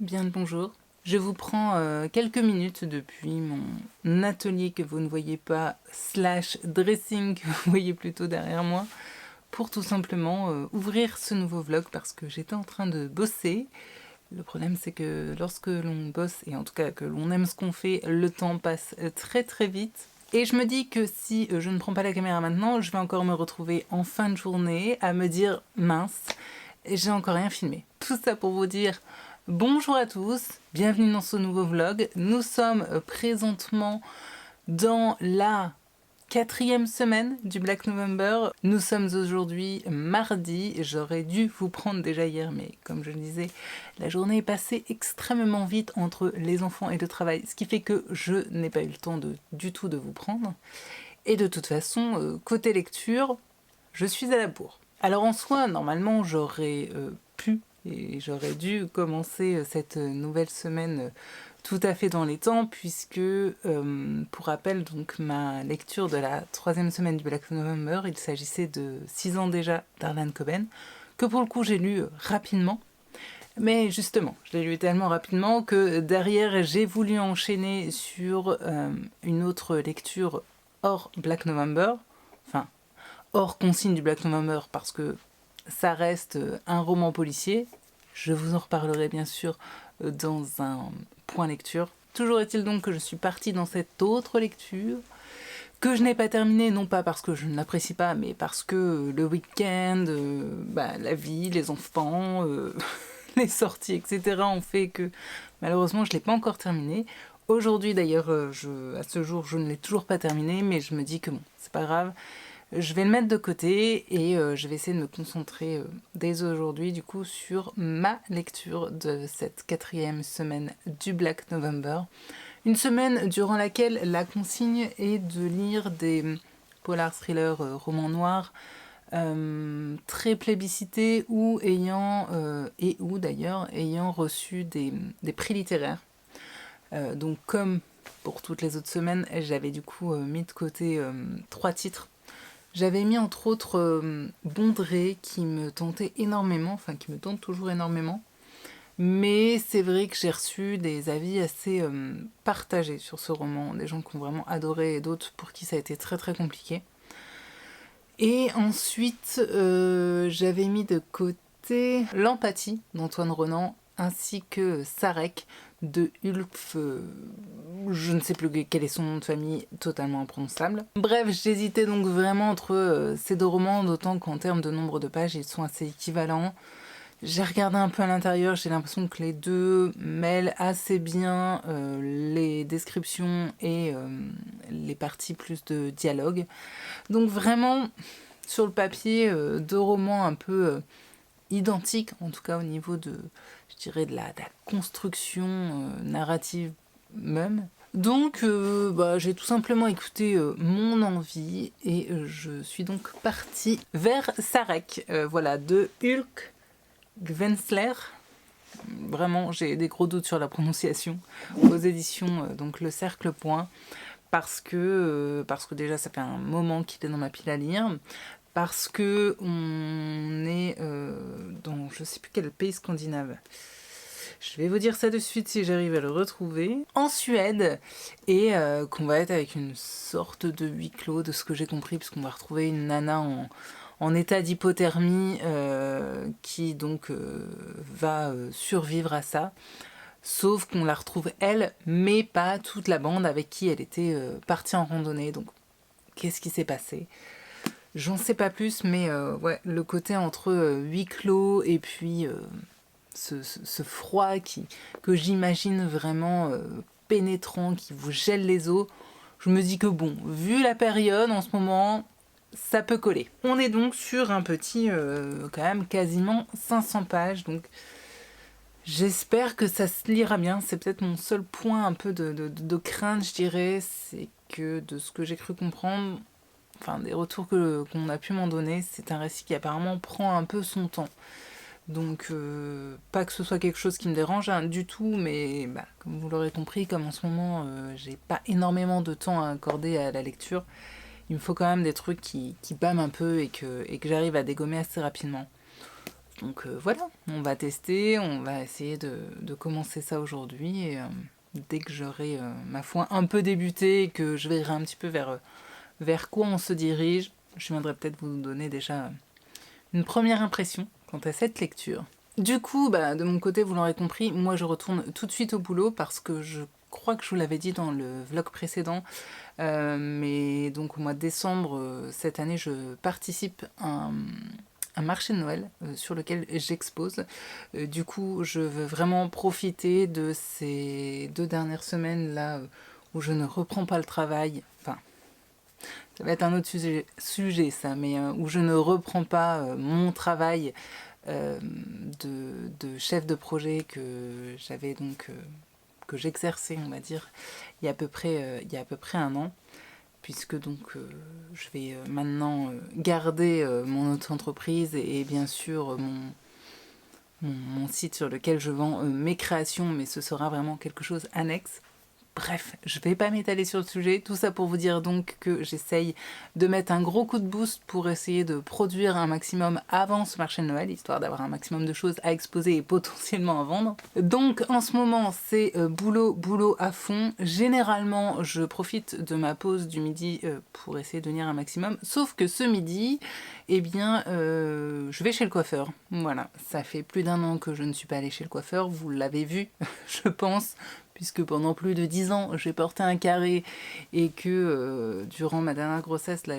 Bien le bonjour. Je vous prends quelques minutes depuis mon atelier que vous ne voyez pas, slash dressing que vous voyez plutôt derrière moi, pour tout simplement ouvrir ce nouveau vlog parce que j'étais en train de bosser. Le problème c'est que lorsque l'on bosse, et en tout cas que l'on aime ce qu'on fait, le temps passe très très vite. Et je me dis que si je ne prends pas la caméra maintenant, je vais encore me retrouver en fin de journée à me dire mince, j'ai encore rien filmé. Tout ça pour vous dire bonjour à tous, bienvenue dans ce nouveau vlog. Nous sommes présentement dans la 4e semaine du Black November. Nous sommes aujourd'hui mardi. J'aurais dû vous prendre déjà hier, mais comme je le disais, la journée est passée extrêmement vite entre les enfants et le travail, ce qui fait que je n'ai pas eu le temps du tout de vous prendre. Et de toute façon, côté lecture, je suis à la bourre. Alors en soi, normalement, j'aurais pu et j'aurais dû commencer cette nouvelle semaine tout à fait dans les temps, puisque, pour rappel, donc ma lecture de la 3e semaine du Black November, il s'agissait de 6 ans déjà d'Harlan Coben, que pour le coup j'ai lu rapidement. Mais justement, je l'ai lu tellement rapidement que derrière j'ai voulu enchaîner sur une autre lecture hors Black November, enfin hors consigne du Black November parce que ça reste un roman policier. Je vous en reparlerai bien sûr dans un point lecture. Toujours est-il donc que je suis partie dans cette autre lecture que je n'ai pas terminée, non pas parce que je ne l'apprécie pas, mais parce que le week-end, la vie, les enfants, les sorties, etc. ont fait que malheureusement je ne l'ai pas encore terminée. Aujourd'hui d'ailleurs, à ce jour, je ne l'ai toujours pas terminée, mais je me dis que bon, c'est pas grave. Je vais le mettre de côté et je vais essayer de me concentrer dès aujourd'hui du coup sur ma lecture de cette 4e semaine du Black November. Une semaine durant laquelle la consigne est de lire des polar thrillers, romans noirs, très plébiscités ou ayant reçu des prix littéraires. Donc comme pour toutes les autres semaines, j'avais du coup mis de côté 3 titres. J'avais mis entre autres Bondrée qui me tentait énormément, enfin qui me tente toujours énormément. Mais c'est vrai que j'ai reçu des avis assez partagés sur ce roman, des gens qui ont vraiment adoré et d'autres pour qui ça a été très très compliqué. Et ensuite, j'avais mis de côté L'Empathie d'Antoine Renan ainsi que Sarek de Ulf, je ne sais plus quel est son nom de famille, totalement imprononçable. Bref, j'hésitais donc vraiment entre ces deux romans, d'autant qu'en termes de nombre de pages, ils sont assez équivalents. J'ai regardé un peu à l'intérieur, j'ai l'impression que les deux mêlent assez bien les descriptions et les parties plus de dialogue. Donc vraiment, sur le papier, deux romans un peu identiques, en tout cas au niveau de, je dirais, de la construction narrative même. Donc j'ai tout simplement écouté mon envie et je suis donc partie vers Sarek, voilà, de Hulk Gvensler. Vraiment, j'ai des gros doutes sur la prononciation. Aux éditions, donc Le Cercle Point, parce que déjà ça fait un moment qu'il est dans ma pile à lire, parce que on est dans je sais plus quel pays scandinave. Je vais vous dire ça de suite si j'arrive à le retrouver. En Suède, et qu'on va être avec une sorte de huis clos de ce que j'ai compris, puisqu'on va retrouver une nana en état d'hypothermie qui donc va survivre à ça. Sauf qu'on la retrouve elle, mais pas toute la bande avec qui elle était partie en randonnée. Donc qu'est-ce qui s'est passé ? J'en sais pas plus, mais ouais, le côté entre huis clos et puis ce froid que j'imagine vraiment pénétrant, qui vous gèle les os, je me dis que bon, vu la période en ce moment, ça peut coller. On est donc sur un petit, quand même, quasiment 500 pages, donc j'espère que ça se lira bien. C'est peut-être mon seul point un peu de crainte, je dirais, c'est que de ce que j'ai cru comprendre, enfin des retours qu'on a pu m'en donner, c'est un récit qui apparemment prend un peu son temps. Donc pas que ce soit quelque chose qui me dérange du tout, mais comme vous l'aurez compris, comme en ce moment j'ai pas énormément de temps à accorder à la lecture, il me faut quand même des trucs qui bâment un peu et que j'arrive à dégommer assez rapidement. Donc voilà, on va tester, on va essayer de commencer ça aujourd'hui et dès que j'aurai, ma foi, un peu débuté et que je verrai un petit peu vers quoi on se dirige, je viendrai peut-être vous donner déjà une première impression quant à cette lecture. Du coup, de mon côté, vous l'aurez compris, moi je retourne tout de suite au boulot parce que je crois que je vous l'avais dit dans le vlog précédent, mais donc au mois de décembre cette année, je participe à un marché de Noël sur lequel j'expose. Du coup, je veux vraiment profiter de ces 2 dernières semaines là où je ne reprends pas le travail. Enfin, ça va être un autre sujet ça, mais où je ne reprends pas mon travail de chef de projet que j'avais donc que j'exerçais, on va dire, il y a à peu près 1 an, puisque donc je vais maintenant garder mon auto-entreprise et bien sûr mon site sur lequel je vends mes créations, mais ce sera vraiment quelque chose annexe. Bref, je vais pas m'étaler sur le sujet, tout ça pour vous dire donc que j'essaye de mettre un gros coup de boost pour essayer de produire un maximum avant ce marché de Noël, histoire d'avoir un maximum de choses à exposer et potentiellement à vendre. Donc en ce moment, c'est boulot à fond. Généralement, je profite de ma pause du midi pour essayer de venir un maximum, sauf que ce midi, eh bien, je vais chez le coiffeur. Voilà, ça fait plus d'1 an que je ne suis pas allée chez le coiffeur, vous l'avez vu, je pense, puisque pendant plus de 10 ans, j'ai porté un carré et que durant ma dernière grossesse, là,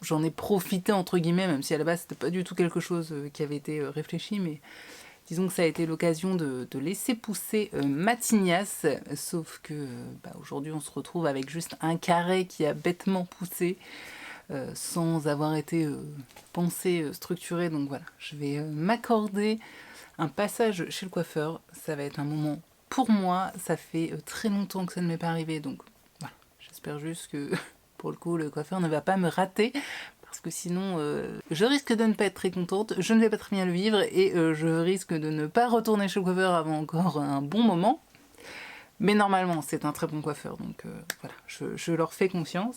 j'en ai profité, entre guillemets, même si à la base, c'était pas du tout quelque chose qui avait été réfléchi, mais disons que ça a été l'occasion de laisser pousser ma tignasse, sauf que aujourd'hui, on se retrouve avec juste un carré qui a bêtement poussé, sans avoir été pensé, structuré. Donc voilà, je vais m'accorder un passage chez le coiffeur. Ça va être un moment pour moi, ça fait très longtemps que ça ne m'est pas arrivé, donc voilà, j'espère juste que pour le coup le coiffeur ne va pas me rater, parce que sinon je risque de ne pas être très contente, je ne vais pas très bien le vivre, et je risque de ne pas retourner chez le coiffeur avant encore un bon moment. Mais normalement c'est un très bon coiffeur, donc voilà, je leur fais confiance.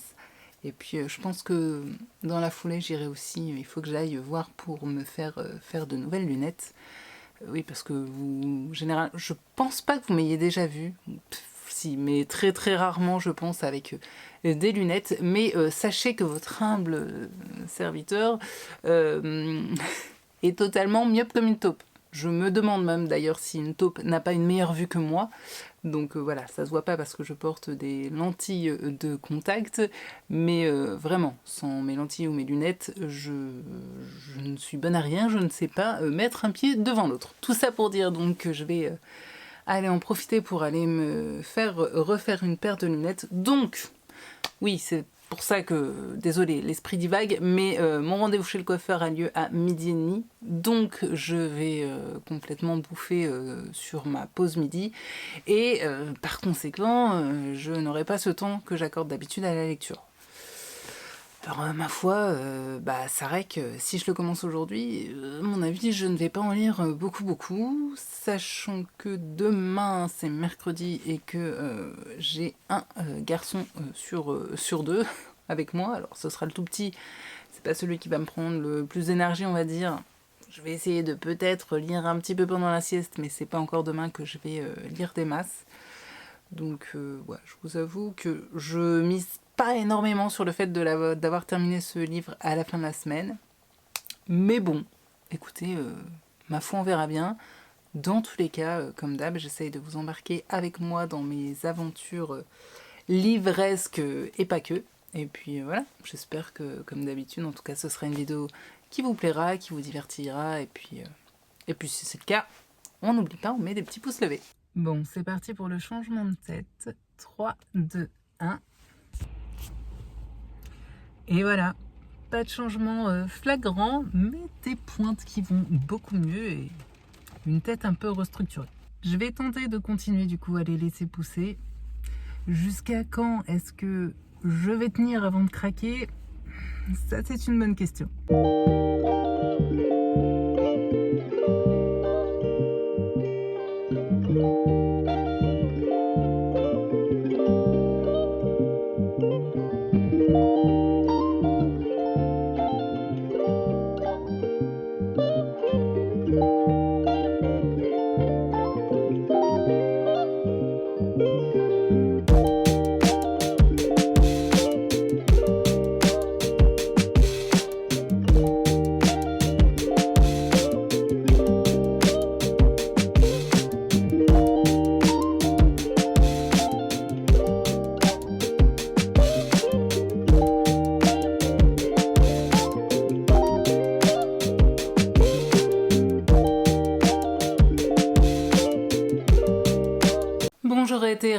Et puis je pense que dans la foulée j'irai aussi, il faut que j'aille voir pour me faire de nouvelles lunettes. Oui, parce que vous, en général, je pense pas que vous m'ayez déjà vu. Si, mais très très rarement, je pense, avec des lunettes. Mais sachez que votre humble serviteur est totalement myope comme une taupe. Je me demande même d'ailleurs si une taupe n'a pas une meilleure vue que moi. Donc voilà, ça se voit pas parce que je porte des lentilles de contact, mais vraiment, sans mes lentilles ou mes lunettes, je ne suis bonne à rien, je ne sais pas mettre un pied devant l'autre. Tout ça pour dire donc que je vais aller en profiter pour aller me faire refaire une paire de lunettes. Donc, oui, c'est pour ça que, désolé, l'esprit divague, mais mon rendez-vous chez le coiffeur a lieu à 12h30, donc je vais complètement bouffer sur ma pause midi, et par conséquent, je n'aurai pas ce temps que j'accorde d'habitude à la lecture. Alors ma foi, c'est vrai que si je le commence aujourd'hui, à mon avis, je ne vais pas en lire beaucoup, sachant que demain c'est mercredi et que j'ai un garçon sur 2 avec moi. Alors ce sera le tout petit, c'est pas celui qui va me prendre le plus d'énergie, on va dire. Je vais essayer de peut-être lire un petit peu pendant la sieste, mais c'est pas encore demain que je vais lire des masses. Donc ouais, je vous avoue que je mise pas énormément sur le fait d'avoir terminé ce livre à la fin de la semaine. Mais bon, écoutez, ma foi on verra bien. Dans tous les cas, comme d'hab, j'essaye de vous embarquer avec moi dans mes aventures livresques et pas que. Et puis voilà, j'espère que comme d'habitude, en tout cas ce sera une vidéo qui vous plaira, qui vous divertira. Et puis si c'est le cas, on n'oublie pas, on met des petits pouces levés. Bon, c'est parti pour le changement de tête. 3, 2, 1. Et voilà, pas de changement flagrant, mais des pointes qui vont beaucoup mieux et une tête un peu restructurée. Je vais tenter de continuer du coup à les laisser pousser. Jusqu'à quand est-ce que je vais tenir avant de craquer? Ça, c'est une bonne question.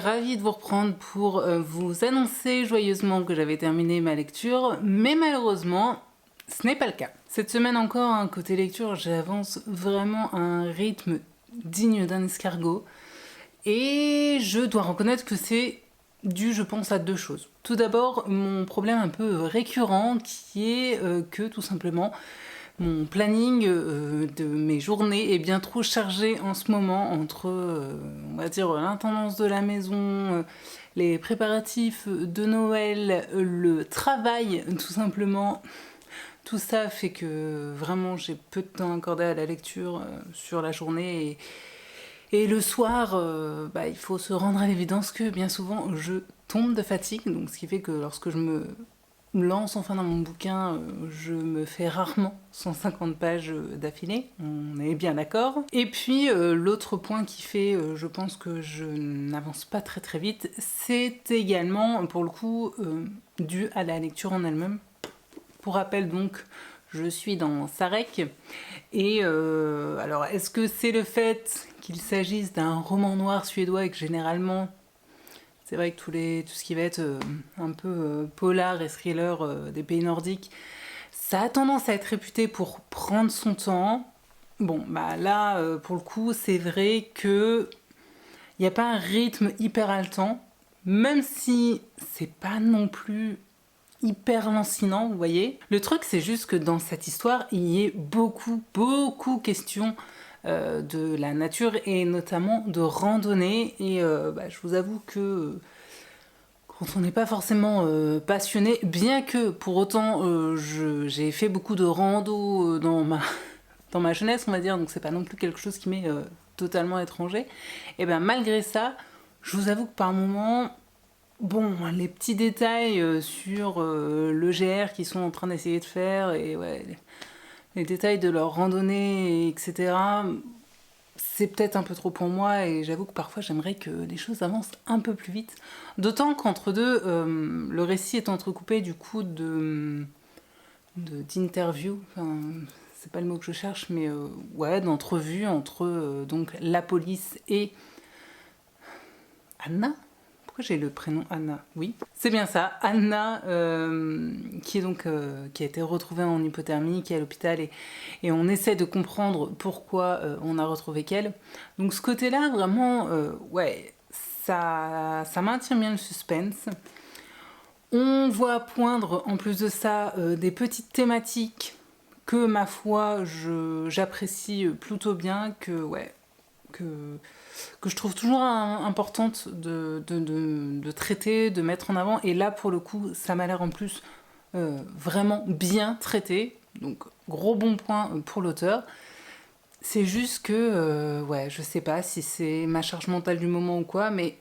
ravie de vous reprendre pour vous annoncer joyeusement que j'avais terminé ma lecture, mais malheureusement, ce n'est pas le cas. Cette semaine encore, hein, côté lecture, j'avance vraiment à un rythme digne d'un escargot, et je dois reconnaître que c'est dû, je pense, à deux choses. Tout d'abord, mon problème un peu récurrent qui est que, tout simplement, mon planning de mes journées est bien trop chargé en ce moment entre, on va dire, l'intendance de la maison, les préparatifs de Noël, le travail, tout simplement. Tout ça fait que vraiment j'ai peu de temps accordé à la lecture sur la journée et le soir, il faut se rendre à l'évidence que bien souvent je tombe de fatigue, donc ce qui fait que lorsque je me lance enfin dans mon bouquin, je me fais rarement 150 pages d'affilée, on est bien d'accord. Et puis l'autre point qui fait, je pense que je n'avance pas très très vite, c'est également pour le coup dû à la lecture en elle-même. Pour rappel donc, je suis dans Sarek, et alors est-ce que c'est le fait qu'il s'agisse d'un roman noir suédois et que généralement, c'est vrai que tout ce qui va être un peu polar et thriller des pays nordiques, ça a tendance à être réputé pour prendre son temps. Bon, bah là, pour le coup, c'est vrai que il n'y a pas un rythme hyper haletant, même si c'est pas non plus hyper lancinant, vous voyez. Le truc, c'est juste que dans cette histoire, il y ait beaucoup question de la nature et notamment de randonnée. Et je vous avoue que quand on n'est pas forcément passionné, bien que pour autant j'ai fait beaucoup de rando dans ma jeunesse, on va dire, donc c'est pas non plus quelque chose qui m'est totalement étranger, et bien malgré ça, je vous avoue que par moments, bon, les petits détails sur le GR qu'ils sont en train d'essayer de faire, et ouais, les détails de leur randonnée, etc., c'est peut-être un peu trop pour moi, et j'avoue que parfois j'aimerais que les choses avancent un peu plus vite. D'autant qu'entre deux, le récit est entrecoupé du coup d'interviews, enfin, c'est pas le mot que je cherche, mais ouais, d'entrevues entre donc la police et Anna. Pourquoi j'ai le prénom Anna? Oui, c'est bien ça, Anna, qui a été retrouvée en hypothermie, qui est à l'hôpital, et on essaie de comprendre pourquoi on a retrouvé qu'elle. Donc ce côté-là, vraiment, ouais, ça maintient bien le suspense. On voit poindre, en plus de ça, des petites thématiques que, ma foi, j'apprécie plutôt bien, que je trouve toujours importante de traiter, de mettre en avant. Et là, pour le coup, ça m'a l'air en plus vraiment bien traité. Donc, gros bon point pour l'auteur. C'est juste que, ouais, je sais pas si c'est ma charge mentale du moment ou quoi, mais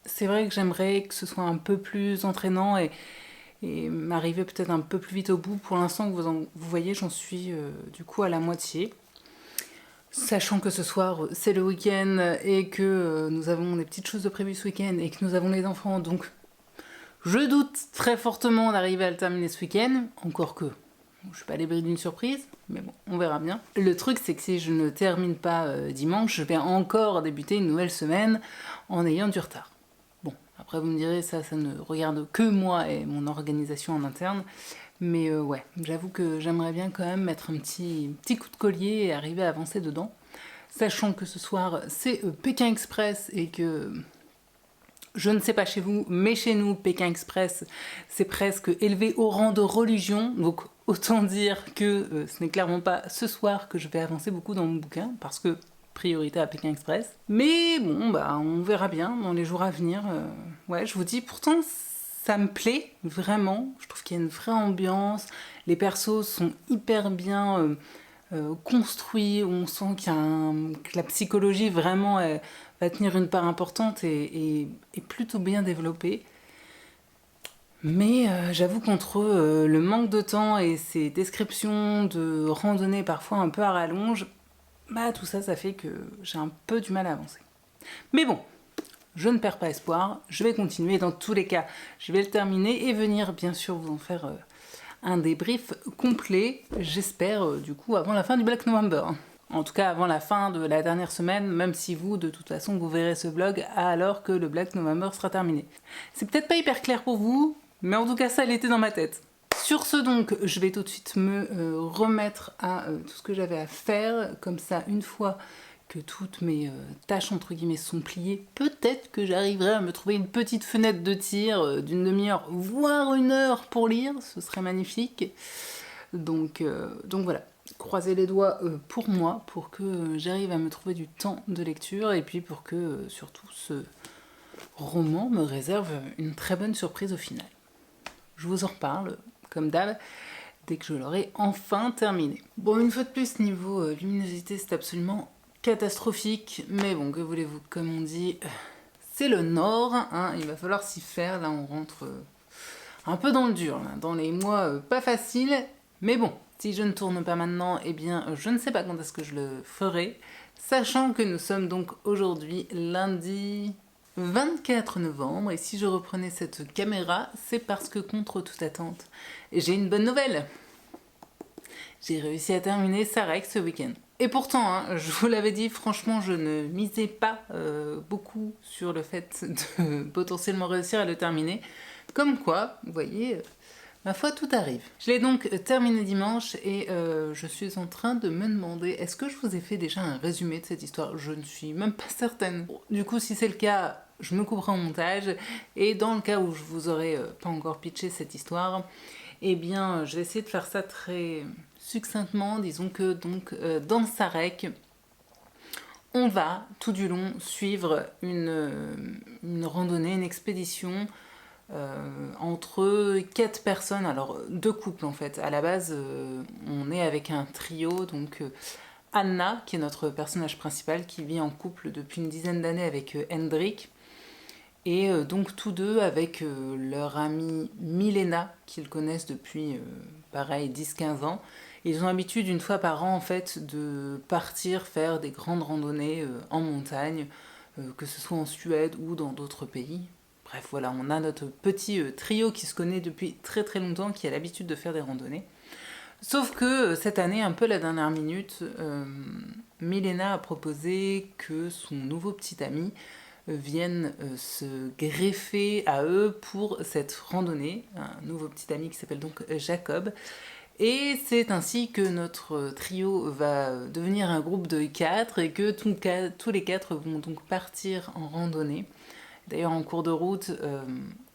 c'est vrai que j'aimerais que ce soit un peu plus entraînant et m'arriver peut-être un peu plus vite au bout. Pour l'instant, vous voyez, j'en suis du coup à la moitié. Sachant que ce soir, c'est le week-end et que nous avons des petites choses de prévues ce week-end et que nous avons les enfants, donc je doute très fortement d'arriver à le terminer ce week-end, encore que je suis pas à l'abri d'une surprise, mais bon, on verra bien. Le truc, c'est que si je ne termine pas dimanche, je vais encore débuter une nouvelle semaine en ayant du retard. Bon, après vous me direz, ça ne regarde que moi et mon organisation en interne, mais ouais, j'avoue que j'aimerais bien quand même mettre un petit coup de collier et arriver à avancer dedans. Sachant que ce soir, c'est Pékin Express et que, je ne sais pas chez vous, mais chez nous, Pékin Express, c'est presque élevé au rang de religion. Donc autant dire que ce n'est clairement pas ce soir que je vais avancer beaucoup dans mon bouquin, parce que priorité à Pékin Express. Mais bon, bah on verra bien dans les jours à venir. Ouais, je vous dis, pourtant ça me plaît vraiment. Je trouve qu'il y a une vraie ambiance. Les persos sont hyper bien construits. On sent que la psychologie vraiment va tenir une part importante et plutôt bien développée. Mais j'avoue qu'entre le manque de temps et ces descriptions de randonnée parfois un peu à rallonge, bah tout ça, ça fait que j'ai un peu du mal à avancer. Mais bon, je ne perds pas espoir, je vais continuer. Dans tous les cas, je vais le terminer et venir bien sûr vous en faire un débrief complet, j'espère du coup avant la fin du Black November. En tout cas avant la fin de la dernière semaine, même si vous, de toute façon, vous verrez ce vlog alors que le Black November sera terminé. C'est peut-être pas hyper clair pour vous, mais en tout cas ça l'était dans ma tête. Sur ce donc, je vais tout de suite me remettre à tout ce que j'avais à faire, comme ça une fois que toutes mes tâches entre guillemets sont pliées, peut-être que j'arriverai à me trouver une petite fenêtre de tir d'une demi-heure, voire 1 heure pour lire, ce serait magnifique. Donc voilà, croisez les doigts pour moi, pour que j'arrive à me trouver du temps de lecture, et puis pour que surtout ce roman me réserve une très bonne surprise au final. Je vous en reparle, comme d'hab, dès que je l'aurai enfin terminé. Bon, une fois de plus, niveau luminosité, c'est absolument catastrophique, mais bon, que voulez-vous, comme on dit, c'est le Nord, hein, il va falloir s'y faire. Là on rentre un peu dans le dur, là, dans les mois pas faciles, mais bon, si je ne tourne pas maintenant, eh bien je ne sais pas quand est-ce que je le ferai, sachant que nous sommes donc aujourd'hui lundi 24 novembre, et si je reprenais cette caméra, c'est parce que contre toute attente, j'ai une bonne nouvelle. J'ai réussi à terminer Sarek ce week-end. Et pourtant, hein, je vous l'avais dit, franchement, je ne misais pas beaucoup sur le fait de potentiellement réussir à le terminer. Comme quoi, vous voyez, ma foi, tout arrive. Je l'ai donc terminé dimanche et je suis en train de me demander, est-ce que je vous ai fait déjà un résumé de cette histoire? Je ne suis même pas certaine. Bon, du coup, si c'est le cas, je me couperai en montage. Et dans le cas où je vous aurais pas encore pitché cette histoire, eh bien, je vais essayer de faire ça très succinctement. Disons que donc dans Sarek, on va tout du long suivre une randonnée, une expédition entre 4 personnes, alors 2 couples en fait. À la base, on est avec un trio, donc Anna, qui est notre personnage principal, qui vit en couple depuis une dizaine d'années avec Hendrik. Et donc tous deux avec leur amie Milena, qu'ils connaissent depuis pareil 10-15 ans. Ils ont l'habitude une fois par an en fait de partir faire des grandes randonnées en montagne, que ce soit en Suède ou dans d'autres pays. Bref voilà, on a notre petit trio qui se connaît depuis très très longtemps, qui a l'habitude de faire des randonnées. Sauf que cette année, un peu la dernière minute, Milena a proposé que son nouveau petit ami viennent se greffer à eux pour cette randonnée, un nouveau petit ami qui s'appelle donc Jacob, et c'est ainsi que notre trio va devenir un groupe de 4 et que tous les 4 vont donc partir en randonnée. D'ailleurs en cours de route,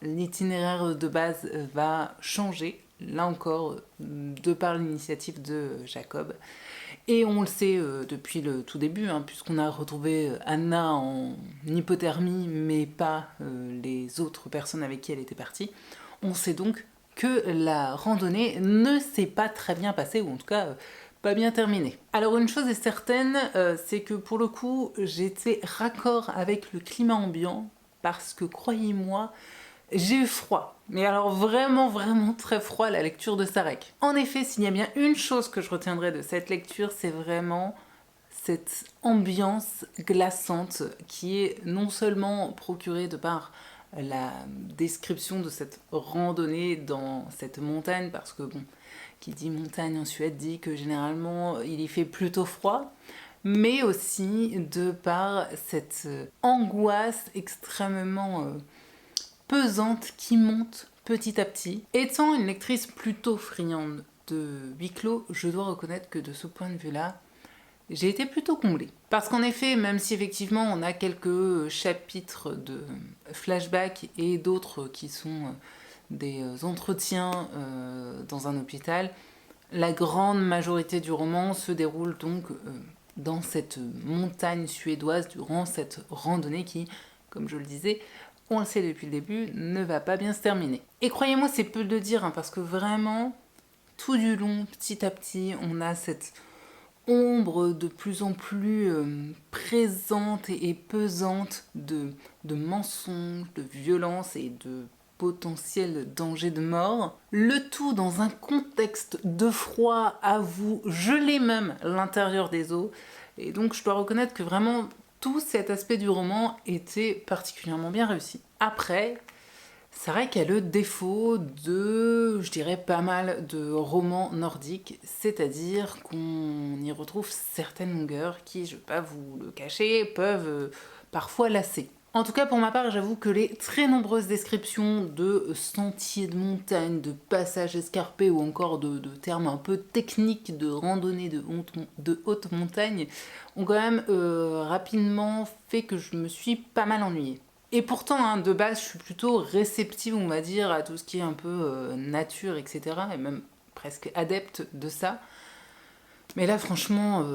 l'itinéraire de base va changer, là encore de par l'initiative de Jacob. Et on le sait depuis le tout début, hein, puisqu'on a retrouvé Anna en hypothermie, mais pas les autres personnes avec qui elle était partie. On sait donc que la randonnée ne s'est pas très bien passée, ou en tout cas pas bien terminée. Alors une chose est certaine, c'est que pour le coup, j'étais raccord avec le climat ambiant, parce que croyez-moi, j'ai eu froid, mais alors vraiment vraiment très froid à la lecture de Sarek. En effet, s'il y a bien une chose que je retiendrai de cette lecture, c'est vraiment cette ambiance glaçante qui est non seulement procurée de par la description de cette randonnée dans cette montagne, parce que bon, qui dit montagne en Suède dit que généralement il y fait plutôt froid, mais aussi de par cette angoisse extrêmement pesante qui monte petit à petit. Étant une lectrice plutôt friande de huis clos, je dois reconnaître que de ce point de vue-là, j'ai été plutôt comblée. Parce qu'en effet, même si effectivement on a quelques chapitres de flashback et d'autres qui sont des entretiens dans un hôpital, la grande majorité du roman se déroule donc dans cette montagne suédoise durant cette randonnée qui, comme je le disais, on le sait depuis le début, ne va pas bien se terminer. Et croyez-moi, c'est peu de dire, hein, parce que vraiment, tout du long, petit à petit, on a cette ombre de plus en plus présente et pesante de mensonges, de violence et de potentiel danger de mort. Le tout dans un contexte de froid à vous geler même l'intérieur des os. Et donc je dois reconnaître que vraiment tout cet aspect du roman était particulièrement bien réussi. Après, c'est vrai qu'il y a le défaut de je dirais, pas mal de romans nordiques, c'est-à-dire qu'on y retrouve certaines longueurs qui, je ne vais pas vous le cacher, peuvent parfois lasser. En tout cas, pour ma part, j'avoue que les très nombreuses descriptions de sentiers de montagne, de passages escarpés ou encore de termes un peu techniques de randonnée de haute montagne ont quand même rapidement fait que je me suis pas mal ennuyée. Et pourtant, hein, de base, je suis plutôt réceptive, on va dire, à tout ce qui est un peu nature, etc. Et même presque adepte de ça. Mais là, franchement,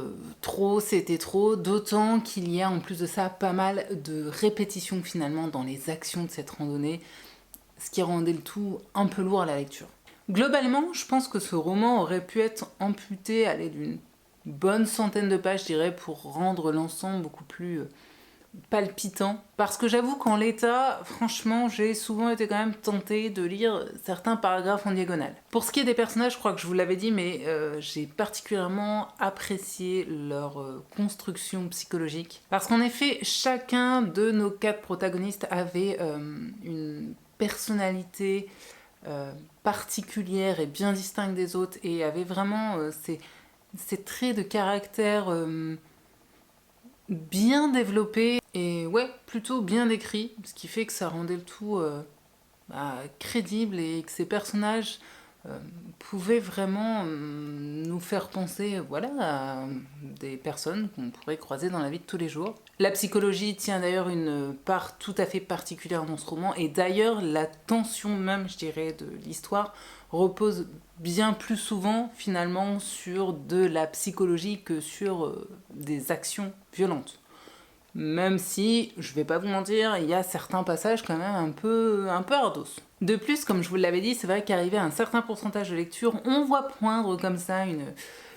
trop, c'était trop. D'autant qu'il y a en plus de ça pas mal de répétitions finalement dans les actions de cette randonnée, ce qui rendait le tout un peu lourd à la lecture. Globalement, je pense que ce roman aurait pu être amputé d'une bonne centaine de pages, je dirais, pour rendre l'ensemble beaucoup plus palpitant. Parce que j'avoue qu'en l'état, franchement, j'ai souvent été quand même tentée de lire certains paragraphes en diagonale. Pour ce qui est des personnages, je crois que je vous l'avais dit, mais j'ai particulièrement apprécié leur construction psychologique. Parce qu'en effet, chacun de nos 4 protagonistes avait une personnalité particulière et bien distincte des autres, et avait vraiment ces traits de caractère bien développé et ouais, plutôt bien décrit, ce qui fait que ça rendait le tout crédible et que ces personnages pouvaient vraiment nous faire penser voilà, à des personnes qu'on pourrait croiser dans la vie de tous les jours. La psychologie tient d'ailleurs une part tout à fait particulière dans ce roman, et d'ailleurs la tension même, je dirais, de l'histoire repose bien plus souvent finalement sur de la psychologie que sur des actions violentes. Même si, je vais pas vous mentir, il y a certains passages quand même un peu ardos. De plus, comme je vous l'avais dit, c'est vrai qu'arrivé à un certain pourcentage de lecture, on voit poindre comme ça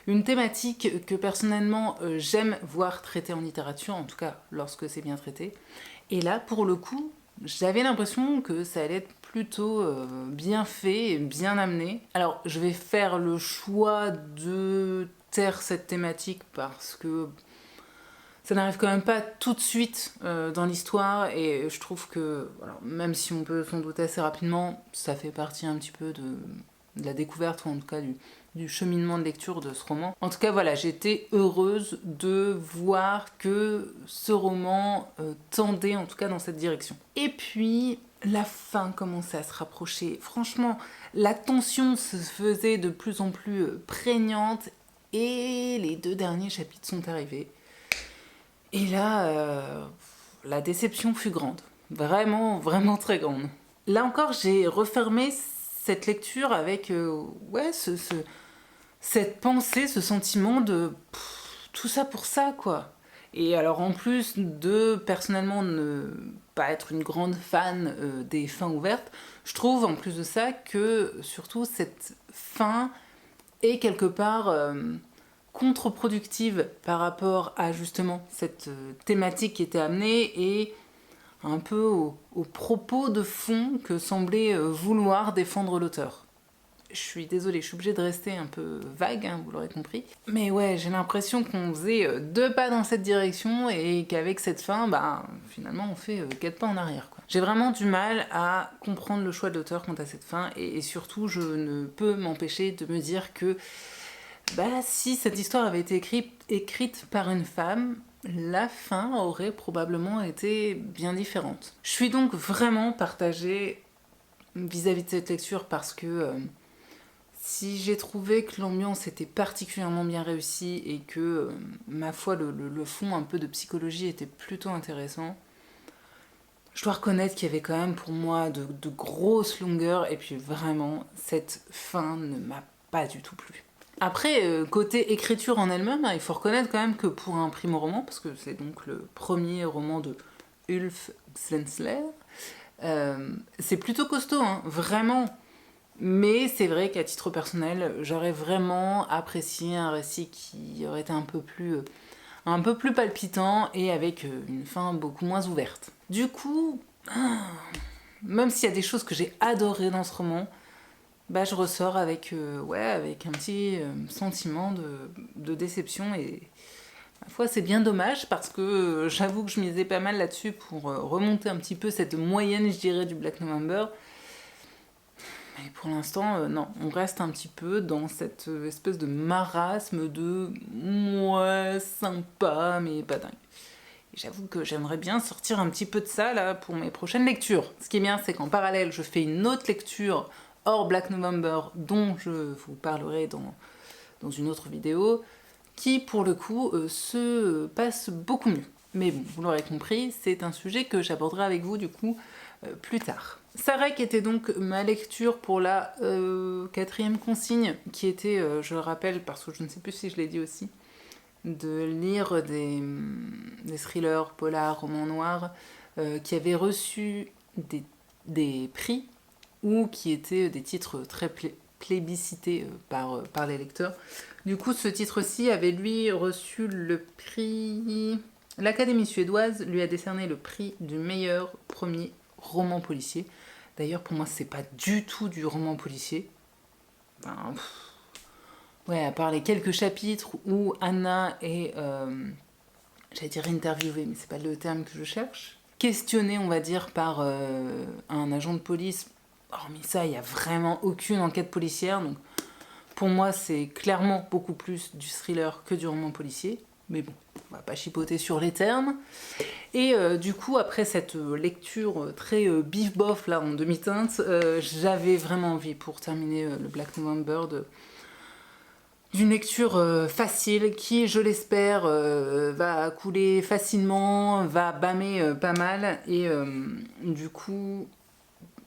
une thématique que personnellement j'aime voir traitée en littérature, en tout cas lorsque c'est bien traité. Et là, pour le coup, j'avais l'impression que ça allait être plutôt bien fait et bien amené. Alors, je vais faire le choix de taire cette thématique parce que ça n'arrive quand même pas tout de suite dans l'histoire, et je trouve que, alors, même si on peut s'en douter assez rapidement, ça fait partie un petit peu de la découverte, ou en tout cas du cheminement de lecture de ce roman. En tout cas, voilà, j'étais heureuse de voir que ce roman tendait en tout cas dans cette direction. Et puis, la fin commençait à se rapprocher. Franchement, la tension se faisait de plus en plus prégnante, et les 2 derniers chapitres sont arrivés. Et là, la déception fut grande. Vraiment, vraiment très grande. Là encore, j'ai refermé cette lecture avec ouais, cette pensée, ce sentiment de tout ça pour ça, quoi. Et alors, en plus de personnellement ne pas être une grande fan des fins ouvertes, je trouve en plus de ça que surtout cette fin est quelque part contre-productive par rapport à justement cette thématique qui était amenée, et un peu au propos de fond que semblait vouloir défendre l'auteur. Je suis désolée, je suis obligée de rester un peu vague, hein, vous l'aurez compris. Mais ouais, j'ai l'impression qu'on faisait 2 pas dans cette direction, et qu'avec cette fin, finalement on fait 4 pas en arrière, quoi. J'ai vraiment du mal à comprendre le choix de l'auteur quant à cette fin, et surtout je ne peux m'empêcher de me dire que si cette histoire avait été écrite par une femme, la fin aurait probablement été bien différente. Je suis donc vraiment partagée vis-à-vis de cette lecture, parce que si j'ai trouvé que l'ambiance était particulièrement bien réussie, et que, ma foi, le fond un peu de psychologie était plutôt intéressant, je dois reconnaître qu'il y avait quand même pour moi de grosses longueurs, et puis vraiment, cette fin ne m'a pas du tout plu. Après, côté écriture en elle-même, il faut reconnaître quand même que pour un primo-roman, parce que c'est donc le premier roman de Ulf Zensler, c'est plutôt costaud, hein, vraiment. Mais c'est vrai qu'à titre personnel, j'aurais vraiment apprécié un récit qui aurait été un peu plus palpitant, et avec une fin beaucoup moins ouverte. Du coup, même s'il y a des choses que j'ai adorées dans ce roman, je ressors avec un petit sentiment de déception, et ma foi c'est bien dommage, parce que j'avoue que je misais pas mal là-dessus pour remonter un petit peu cette moyenne, je dirais, du Black November. Mais pour l'instant, non, on reste un petit peu dans cette espèce de marasme de ouais, sympa, mais pas dingue. Et j'avoue que j'aimerais bien sortir un petit peu de ça là pour mes prochaines lectures. Ce qui est bien, c'est qu'en parallèle, je fais une autre lecture hors Black November dont je vous parlerai dans une autre vidéo, qui pour le coup se passe beaucoup mieux. Mais bon, vous l'aurez compris, c'est un sujet que j'aborderai avec vous du coup plus tard. Sarek était donc ma lecture pour la 4e consigne, qui était, je le rappelle parce que je ne sais plus si je l'ai dit aussi, de lire des thrillers, polars, romans noirs qui avaient reçu des prix ou qui étaient des titres très plébiscités par les lecteurs. Du coup, ce titre-ci avait lui reçu le prix... L'Académie suédoise lui a décerné le prix du meilleur premier roman policier. D'ailleurs, pour moi, c'est pas du tout du roman policier. Enfin, ouais, à part les quelques chapitres où Anna est, j'allais dire interviewée, mais c'est pas le terme que je cherche, questionnée, on va dire, par un agent de police. Hormis ça, il n'y a vraiment aucune enquête policière. Donc, pour moi, c'est clairement beaucoup plus du thriller que du roman policier. Mais bon, on va pas chipoter sur les termes. Et du coup, après cette lecture très bif-bof là en demi-teinte, j'avais vraiment envie, pour terminer le Black November, d'une lecture facile qui, je l'espère, va couler facilement, va bâmer pas mal. Et du coup,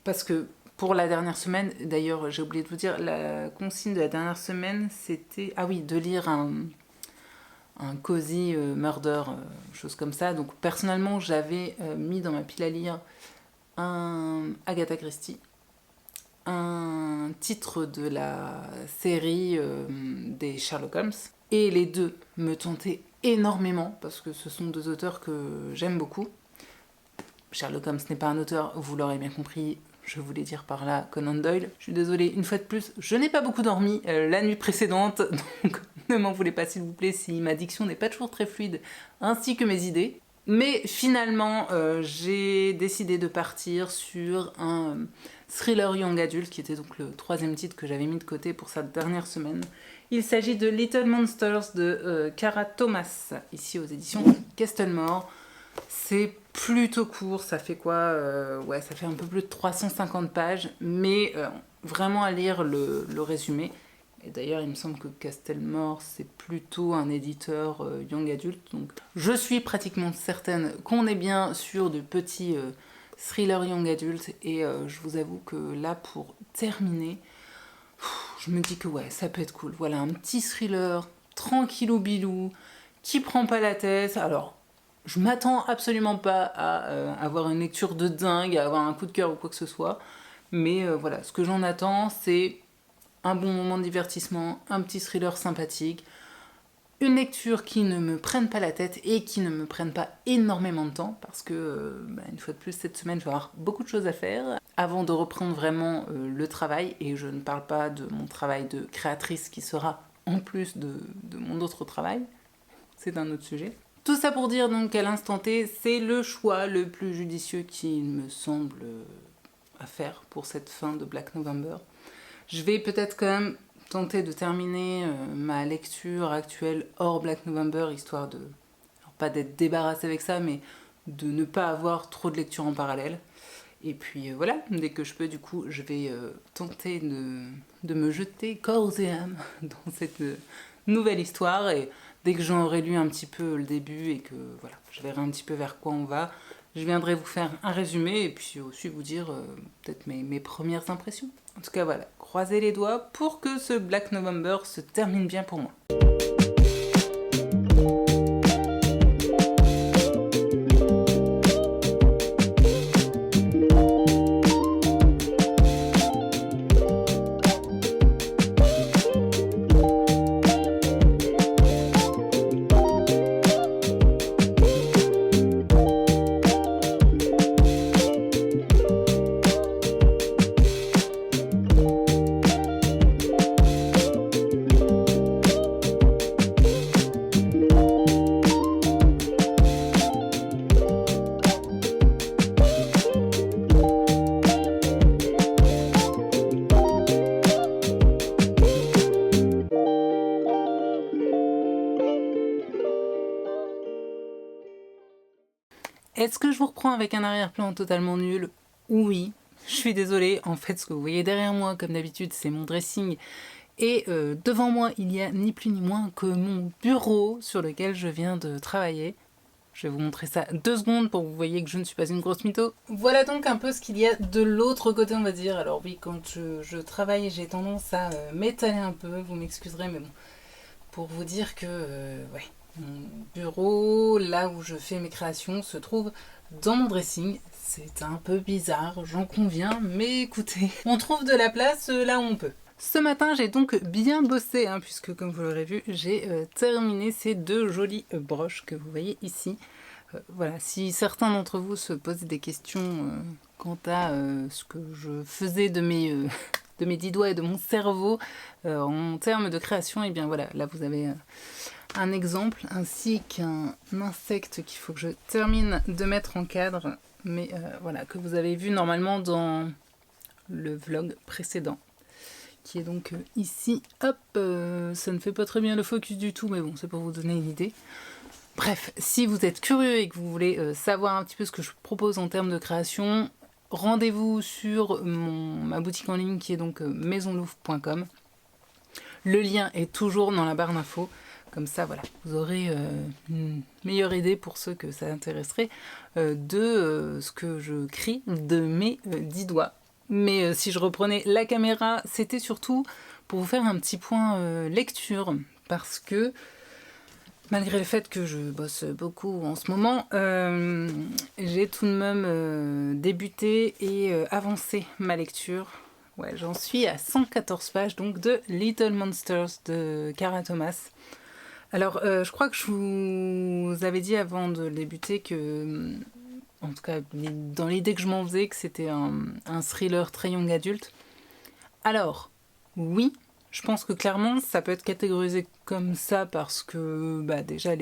parce que pour la dernière semaine, d'ailleurs j'ai oublié de vous dire, la consigne de la dernière semaine c'était, ah oui, de lire un cozy murder, chose comme ça. Donc personnellement j'avais mis dans ma pile à lire un Agatha Christie, un titre de la série des Sherlock Holmes, et les deux me tentaient énormément parce que ce sont deux auteurs que j'aime beaucoup. Sherlock Holmes n'est pas un auteur, vous l'aurez bien compris, je voulais dire par là Conan Doyle. Je suis désolée, une fois de plus, je n'ai pas beaucoup dormi la nuit précédente, donc ne m'en voulez pas s'il vous plaît si ma diction n'est pas toujours très fluide, ainsi que mes idées. Mais finalement, j'ai décidé de partir sur un thriller young adult, qui était donc le 3e titre que j'avais mis de côté pour cette dernière semaine. Il s'agit de Little Monsters de Cara Thomas, ici aux éditions Kestelmore. C'est plutôt court, ça fait quoi ouais, ça fait un peu plus de 350 pages, mais vraiment à lire le résumé. Et d'ailleurs, il me semble que Kestelmore, c'est plutôt un éditeur young adulte, donc je suis pratiquement certaine qu'on est bien sur de petits thrillers young adulte, et je vous avoue que là, pour terminer, je me dis que ouais, ça peut être cool. Voilà, un petit thriller, tranquillou bilou, qui prend pas la tête. Alors, je m'attends absolument pas à avoir une lecture de dingue, à avoir un coup de cœur ou quoi que ce soit. Mais voilà, ce que j'en attends, c'est un bon moment de divertissement, un petit thriller sympathique, une lecture qui ne me prenne pas la tête et qui ne me prenne pas énormément de temps, parce que, une fois de plus, cette semaine, je vais avoir beaucoup de choses à faire avant de reprendre vraiment le travail. Et je ne parle pas de mon travail de créatrice qui sera en plus de mon autre travail. C'est un autre sujet. Tout ça pour dire donc qu'à l'instant T, c'est le choix le plus judicieux qui me semble à faire pour cette fin de Black November. Je vais peut-être quand même tenter de terminer ma lecture actuelle hors Black November, histoire de, alors pas d'être débarrassée avec ça, mais de ne pas avoir trop de lectures en parallèle. Et puis voilà, dès que je peux, du coup, je vais tenter de me jeter corps et âme dans cette nouvelle histoire, et dès que j'en aurai lu un petit peu le début et que voilà, je verrai un petit peu vers quoi on va, je viendrai vous faire un résumé et puis aussi vous dire peut-être mes premières impressions. En tout cas voilà, croisez les doigts pour que ce Black November se termine bien pour moi. Est-ce que je vous reprends avec un arrière-plan totalement nul? Oui, je suis désolée. En fait, ce que vous voyez derrière moi, comme d'habitude, c'est mon dressing. Et devant moi, il y a ni plus ni moins que mon bureau sur lequel je viens de travailler. Je vais vous montrer ça 2 secondes pour que vous voyez que je ne suis pas une grosse mytho. Voilà donc un peu ce qu'il y a de l'autre côté, on va dire. Alors oui, quand je travaille, j'ai tendance à m'étaler un peu, vous m'excuserez, mais bon, pour vous dire que ouais, mon bureau, là où je fais mes créations, se trouve dans mon dressing. C'est un peu bizarre, j'en conviens, mais écoutez, on trouve de la place là où on peut. Ce matin, j'ai donc bien bossé, puisque comme vous l'aurez vu, j'ai terminé ces 2 jolies broches que vous voyez ici. Voilà, si certains d'entre vous se posent des questions quant à ce que je faisais de mes, de mes 10 doigts et de mon cerveau en termes de création, et bien voilà, là vous avez un exemple, ainsi qu'un insecte qu'il faut que je termine de mettre en cadre, mais voilà, que vous avez vu normalement dans le vlog précédent, qui est donc ici. Hop, ça ne fait pas très bien le focus du tout, mais bon, c'est pour vous donner une idée. Bref, si vous êtes curieux et que vous voulez savoir un petit peu ce que je propose en termes de création, rendez-vous sur ma boutique en ligne qui est donc maisonlouvre.com. Le lien est toujours dans la barre d'infos. Comme ça, voilà, vous aurez une meilleure idée pour ceux que ça intéresserait de ce que je crie de mes 10 doigts. Mais si je reprenais la caméra, c'était surtout pour vous faire un petit point lecture, parce que malgré le fait que je bosse beaucoup en ce moment, j'ai tout de même débuté et avancé ma lecture. Ouais, j'en suis à 114 pages donc de Little Monsters de Cara Thomas. Alors, je crois que je vous avais dit avant de débuter que, en tout cas, dans l'idée que je m'en faisais, que c'était un thriller très young adulte. Alors, oui, je pense que clairement, ça peut être catégorisé comme ça parce que, bah, déjà,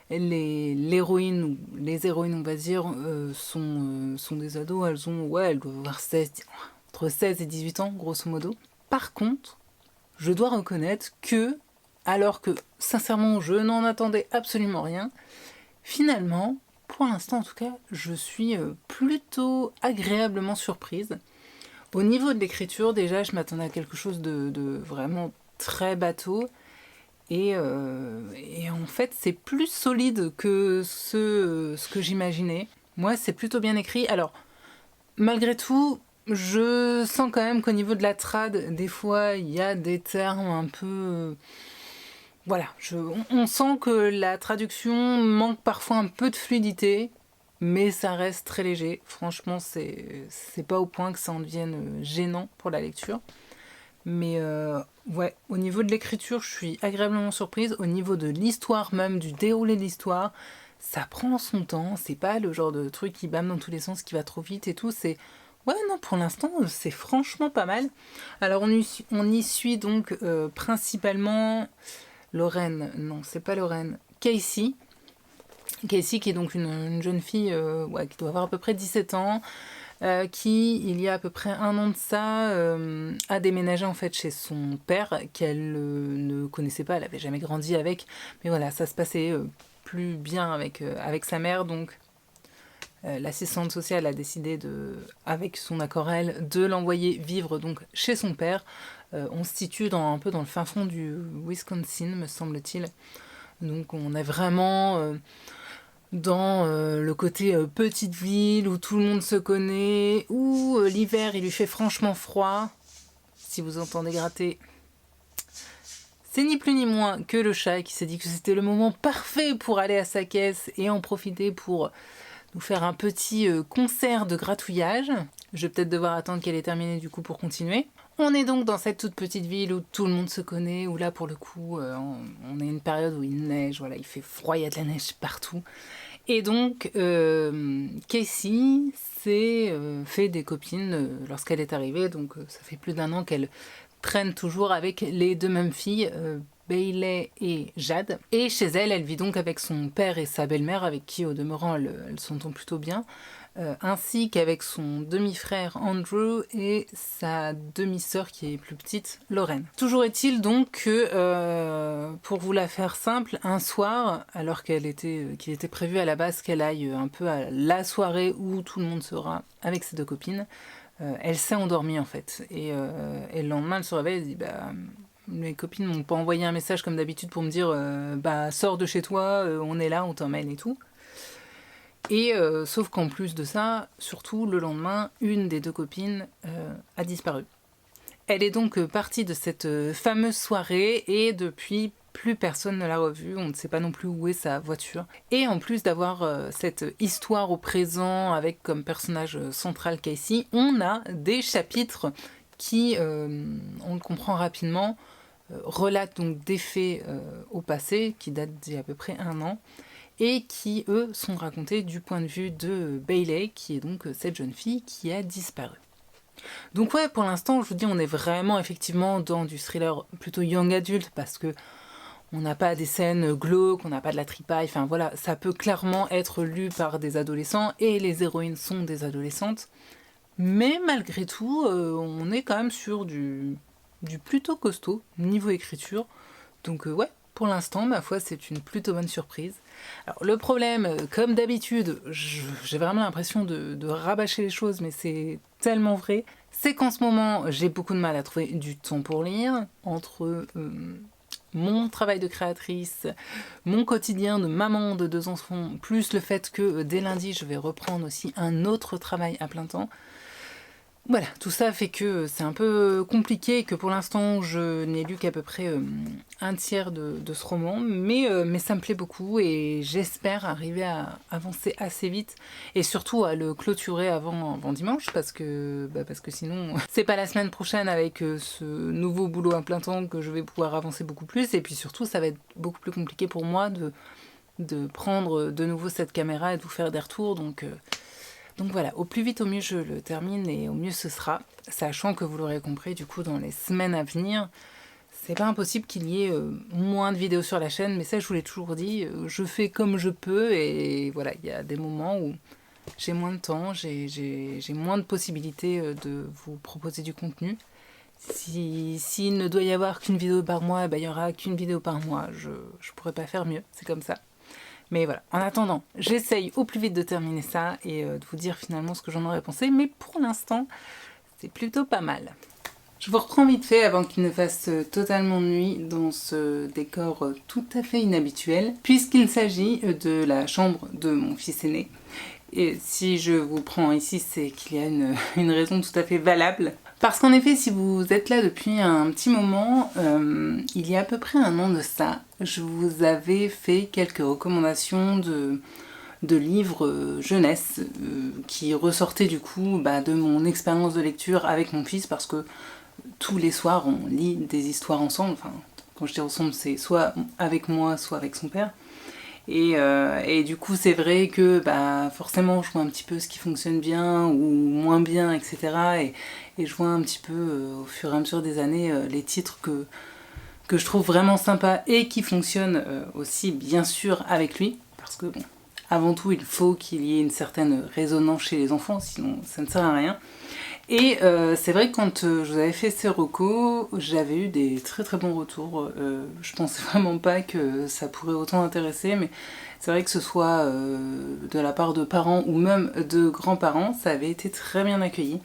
l'héroïne ou les héroïnes, on va dire, sont des ados. Elles doivent avoir entre 16 et 18 ans, grosso modo. Par contre, je dois reconnaître que, alors que, sincèrement, je n'en attendais absolument rien, finalement, pour l'instant en tout cas, je suis plutôt agréablement surprise. Au niveau de l'écriture, déjà, je m'attendais à quelque chose de vraiment très bateau. Et en fait, c'est plus solide que ce que j'imaginais. Moi, c'est plutôt bien écrit. Alors, malgré tout, je sens quand même qu'au niveau de la trad, des fois, il y a des termes un peu... voilà, on sent que la traduction manque parfois un peu de fluidité, mais ça reste très léger. Franchement, c'est pas au point que ça en devienne gênant pour la lecture. Mais ouais, au niveau de l'écriture, je suis agréablement surprise. Au niveau de l'histoire même, du déroulé de l'histoire, ça prend son temps. C'est pas le genre de truc qui bâme dans tous les sens, qui va trop vite et tout. C'est... ouais, non, pour l'instant, c'est franchement pas mal. Alors, on y suit donc principalement... Lorraine, non, c'est pas Lorraine. Casey. Casey qui est donc une jeune fille ouais, qui doit avoir à peu près 17 ans, qui, il y a à peu près 1 an de ça, a déménagé en fait chez son père, qu'elle ne connaissait pas, elle avait jamais grandi avec. Mais voilà, ça se passait plus bien avec sa mère, donc l'assistante sociale a décidé, avec son accord elle, de l'envoyer vivre donc chez son père. On se situe un peu dans le fin fond du Wisconsin, me semble-t-il. Donc on est vraiment dans le côté petite ville où tout le monde se connaît, où l'hiver il lui fait franchement froid. Si vous entendez gratter, c'est ni plus ni moins que le chat qui s'est dit que c'était le moment parfait pour aller à sa caisse et en profiter pour nous faire un petit concert de gratouillage. Je vais peut-être devoir attendre qu'elle ait terminé du coup pour continuer. On est donc dans cette toute petite ville où tout le monde se connaît, où là pour le coup on est une période où il neige, voilà, il fait froid, il y a de la neige partout. Et donc Casey s'est fait des copines lorsqu'elle est arrivée, donc ça fait plus d'1 an qu'elle traîne toujours avec les 2 mêmes filles, Bailey et Jade. Et chez elle, elle vit donc avec son père et sa belle-mère, avec qui au demeurant elle s'entend plutôt bien. ainsi qu'avec son demi-frère Andrew et sa demi-sœur qui est plus petite, Lorraine. Toujours est-il donc que, pour vous la faire simple, un soir, alors qu'il était prévu à la base qu'elle aille un peu à la soirée où tout le monde sera avec ses deux copines, elle s'est endormie en fait. Et le lendemain, elle se réveille, elle dit bah, mes copines m'ont pas envoyé un message comme d'habitude pour me dire bah sors de chez toi, on est là, on t'emmène et tout. Et sauf qu'en plus de ça, surtout le lendemain, une des deux copines a disparu. Elle est donc partie de cette fameuse soirée et depuis, plus personne ne l'a revue. On ne sait pas non plus où est sa voiture. Et en plus d'avoir cette histoire au présent avec comme personnage central Casey, on a des chapitres qui, on le comprend rapidement, relatent donc des faits au passé qui datent d'il y a à peu près 1 an et qui, eux, sont racontés du point de vue de Bailey, qui est donc cette jeune fille qui a disparu. Donc ouais, pour l'instant, je vous dis, on est vraiment effectivement dans du thriller plutôt young adulte, parce que on n'a pas des scènes glauques, on n'a pas de la tripaille, enfin voilà, ça peut clairement être lu par des adolescents, et les héroïnes sont des adolescentes, mais malgré tout, on est quand même sur du plutôt costaud, niveau écriture, donc ouais, pour l'instant, ma foi, c'est une plutôt bonne surprise. Alors, le problème, comme d'habitude, j'ai vraiment l'impression de rabâcher les choses, mais c'est tellement vrai, c'est qu'en ce moment, j'ai beaucoup de mal à trouver du temps pour lire, entre mon travail de créatrice, mon quotidien de maman de 2 enfants, plus le fait que dès lundi, je vais reprendre aussi un autre travail à plein temps. Voilà, tout ça fait que c'est un peu compliqué et que pour l'instant je n'ai lu qu'à peu près un tiers de ce roman, mais ça me plaît beaucoup et j'espère arriver à avancer assez vite et surtout à le clôturer avant dimanche parce que sinon c'est pas la semaine prochaine avec ce nouveau boulot à plein temps que je vais pouvoir avancer beaucoup plus et puis surtout ça va être beaucoup plus compliqué pour moi de prendre de nouveau cette caméra et de vous faire des retours donc voilà, au plus vite, au mieux je le termine et au mieux ce sera, sachant que vous l'aurez compris, du coup, dans les semaines à venir, c'est pas impossible qu'il y ait moins de vidéos sur la chaîne, mais ça, je vous l'ai toujours dit, je fais comme je peux et voilà, il y a des moments où j'ai moins de temps, j'ai moins de possibilités de vous proposer du contenu. S'il ne doit y avoir qu'une vidéo par mois, il y aura qu'une vidéo par mois, je pourrais pas faire mieux, c'est comme ça. Mais voilà, en attendant, j'essaye au plus vite de terminer ça et de vous dire finalement ce que j'en aurais pensé, mais pour l'instant, c'est plutôt pas mal. Je vous reprends vite fait avant qu'il ne fasse totalement nuit dans ce décor tout à fait inhabituel, puisqu'il s'agit de la chambre de mon fils aîné. Et si je vous prends ici, c'est qu'il y a une raison tout à fait valable. Parce qu'en effet, si vous êtes là depuis un petit moment, il y a à peu près 1 an de ça, je vous avais fait quelques recommandations de livres jeunesse qui ressortaient du coup de mon expérience de lecture avec mon fils parce que tous les soirs on lit des histoires ensemble, enfin quand je dis ensemble c'est soit avec moi soit avec son père. Et du coup c'est vrai que forcément je vois un petit peu ce qui fonctionne bien ou moins bien, etc. Et je vois un petit peu au fur et à mesure des années les titres que je trouve vraiment sympas et qui fonctionnent aussi bien sûr avec lui. Parce que bon, avant tout il faut qu'il y ait une certaine résonance chez les enfants, sinon ça ne sert à rien. Et c'est vrai que quand je vous avais fait ces recos, j'avais eu des très très bons retours. Je pensais vraiment pas que ça pourrait autant intéresser, mais c'est vrai que ce soit de la part de parents ou même de grands-parents, ça avait été très bien accueilli.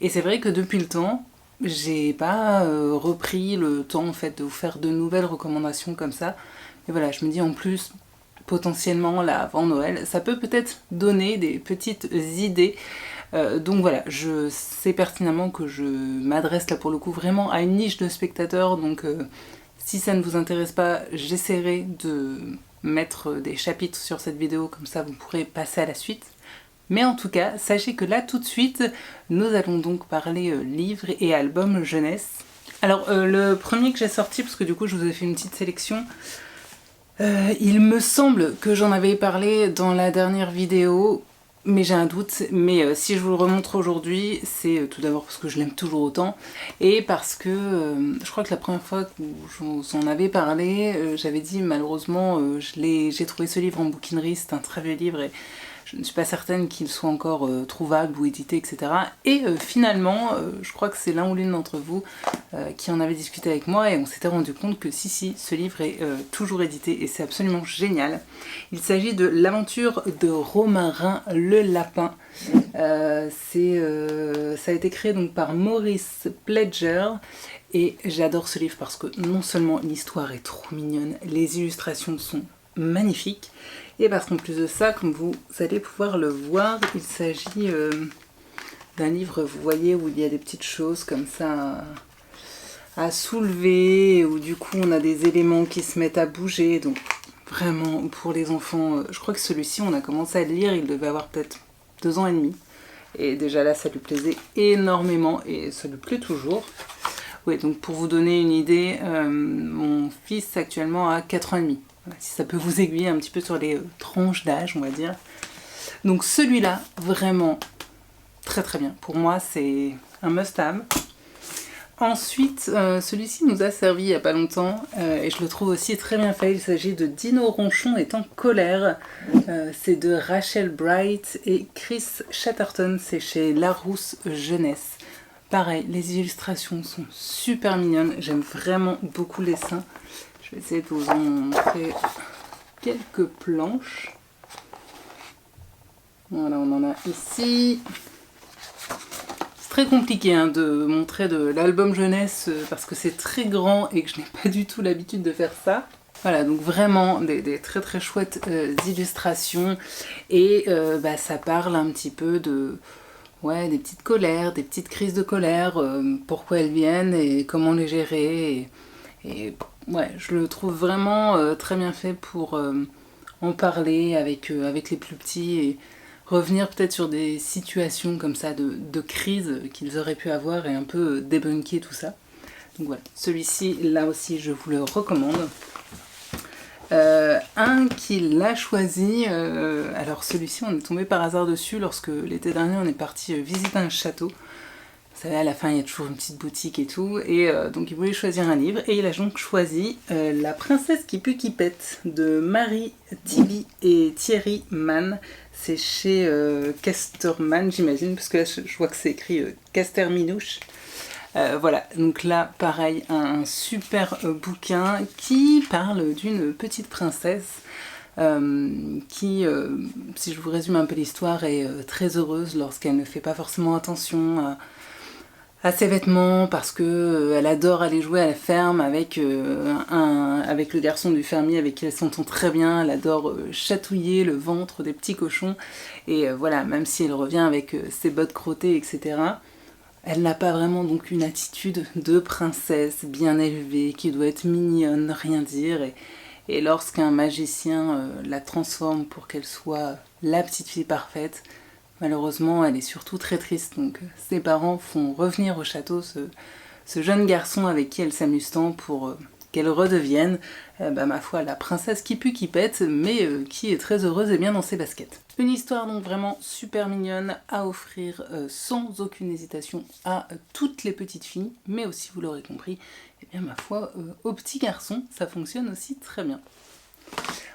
Et c'est vrai que depuis le temps, j'ai pas repris le temps en fait de vous faire de nouvelles recommandations comme ça. Mais voilà, je me dis en plus, potentiellement là avant Noël, ça peut peut-être donner des petites idées. Donc voilà, je sais pertinemment que je m'adresse là pour le coup vraiment à une niche de spectateurs, donc si ça ne vous intéresse pas, j'essaierai de mettre des chapitres sur cette vidéo, comme ça vous pourrez passer à la suite. Mais en tout cas, sachez que là tout de suite, nous allons donc parler livres et albums jeunesse. Alors le premier que j'ai sorti, parce que du coup je vous ai fait une petite sélection, il me semble que j'en avais parlé dans la dernière vidéo, mais j'ai un doute, mais si je vous le remontre aujourd'hui, c'est tout d'abord parce que je l'aime toujours autant, et parce que je crois que la première fois que je vous en avais parlé, j'avais dit malheureusement, j'ai trouvé ce livre en bouquinerie, c'est un très vieux livre, et je ne suis pas certaine qu'il soit encore trouvable ou édité, etc. Et finalement, je crois que c'est l'un ou l'une d'entre vous qui en avait discuté avec moi et on s'était rendu compte que si, ce livre est toujours édité et c'est absolument génial. Il s'agit de L'aventure de Romarin le Lapin. Ça a été créé donc par Maurice Pledger et j'adore ce livre parce que non seulement l'histoire est trop mignonne, les illustrations sont magnifiques et parce qu'en plus de ça, comme vous allez pouvoir le voir, il s'agit d'un livre, vous voyez, où il y a des petites choses comme ça à soulever, où du coup on a des éléments qui se mettent à bouger, donc vraiment pour les enfants, je crois que celui-ci on a commencé à le lire, il devait avoir peut-être 2 ans et demi, et déjà là ça lui plaisait énormément et ça lui plaît toujours. Oui, donc pour vous donner une idée, mon fils actuellement a 4 ans et demi, voilà, si ça peut vous aiguiller un petit peu sur les tranches d'âge on va dire. Donc celui-là, vraiment très très bien, pour moi c'est un must-have. Ensuite, celui-ci nous a servi il n'y a pas longtemps et je le trouve aussi très bien fait. Il s'agit de Dino Ronchon est en colère. C'est de Rachel Bright et Chris Chatterton. C'est chez Larousse Jeunesse. Pareil, les illustrations sont super mignonnes. J'aime vraiment beaucoup le dessin. Je vais essayer de vous en montrer quelques planches. Voilà, on en a ici. Très compliqué hein, de montrer de l'album jeunesse parce que c'est très grand et que je n'ai pas du tout l'habitude de faire ça. Voilà, donc vraiment des très très chouettes illustrations et ça parle un petit peu de des petites colères, des petites crises de colère, pourquoi elles viennent et comment les gérer. Et je le trouve vraiment très bien fait pour en parler avec les plus petits et revenir peut-être sur des situations comme ça de crise qu'ils auraient pu avoir et un peu débunker tout ça. Donc voilà, celui-ci, là aussi, je vous le recommande. Un qu'il a choisi, alors celui-ci, on est tombé par hasard dessus lorsque l'été dernier, on est parti visiter un château. Vous savez, à la fin, il y a toujours une petite boutique et tout. Et donc, il voulait choisir un livre. Et il a donc choisi La princesse qui pue qui pète de Marie Tiby et Thierry Mann. C'est chez Casterman, j'imagine, parce que là, je vois que c'est écrit Casterminouche. Voilà, donc là, pareil, un super bouquin qui parle d'une petite princesse qui, si je vous résume un peu l'histoire, est très heureuse lorsqu'elle ne fait pas forcément attention à ses vêtements parce que elle adore aller jouer à la ferme avec le garçon du fermier avec qui elle s'entend très bien. Elle adore chatouiller le ventre des petits cochons et voilà, même si elle revient avec ses bottes crottées, etc. Elle n'a pas vraiment donc une attitude de princesse bien élevée qui doit être mignonne, rien dire. Et lorsqu'un magicien la transforme pour qu'elle soit la petite fille parfaite, malheureusement, elle est surtout très triste, donc ses parents font revenir au château ce jeune garçon avec qui elle s'amuse tant pour qu'elle redevienne, ma foi, la princesse qui pue qui pète, mais qui est très heureuse et bien dans ses baskets. Une histoire donc vraiment super mignonne à offrir sans aucune hésitation à toutes les petites filles, mais aussi, vous l'aurez compris, eh bien ma foi, aux petits garçons, ça fonctionne aussi très bien.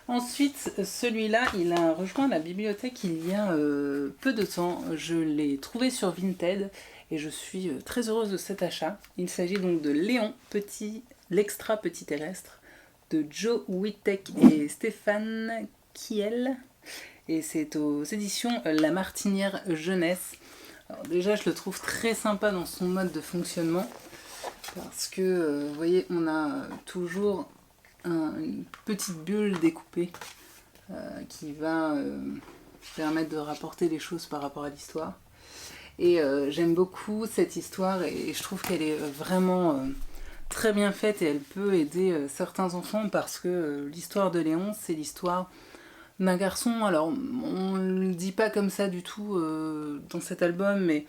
Ensuite, celui-là, il a rejoint la bibliothèque il y a peu de temps. Je l'ai trouvé sur Vinted et je suis très heureuse de cet achat. Il s'agit donc de Léon Petit, l'extra petit terrestre, de Joe Wittek et Stéphane Kiel. Et c'est aux éditions La Martinière Jeunesse. Alors déjà, je le trouve très sympa dans son mode de fonctionnement parce que, vous voyez, on a toujours une petite bulle découpée qui va permettre de rapporter les choses par rapport à l'histoire. Et j'aime beaucoup cette histoire et je trouve qu'elle est vraiment très bien faite et elle peut aider certains enfants parce que l'histoire de Léon, c'est l'histoire d'un garçon. Alors, on ne le dit pas comme ça du tout dans cet album, mais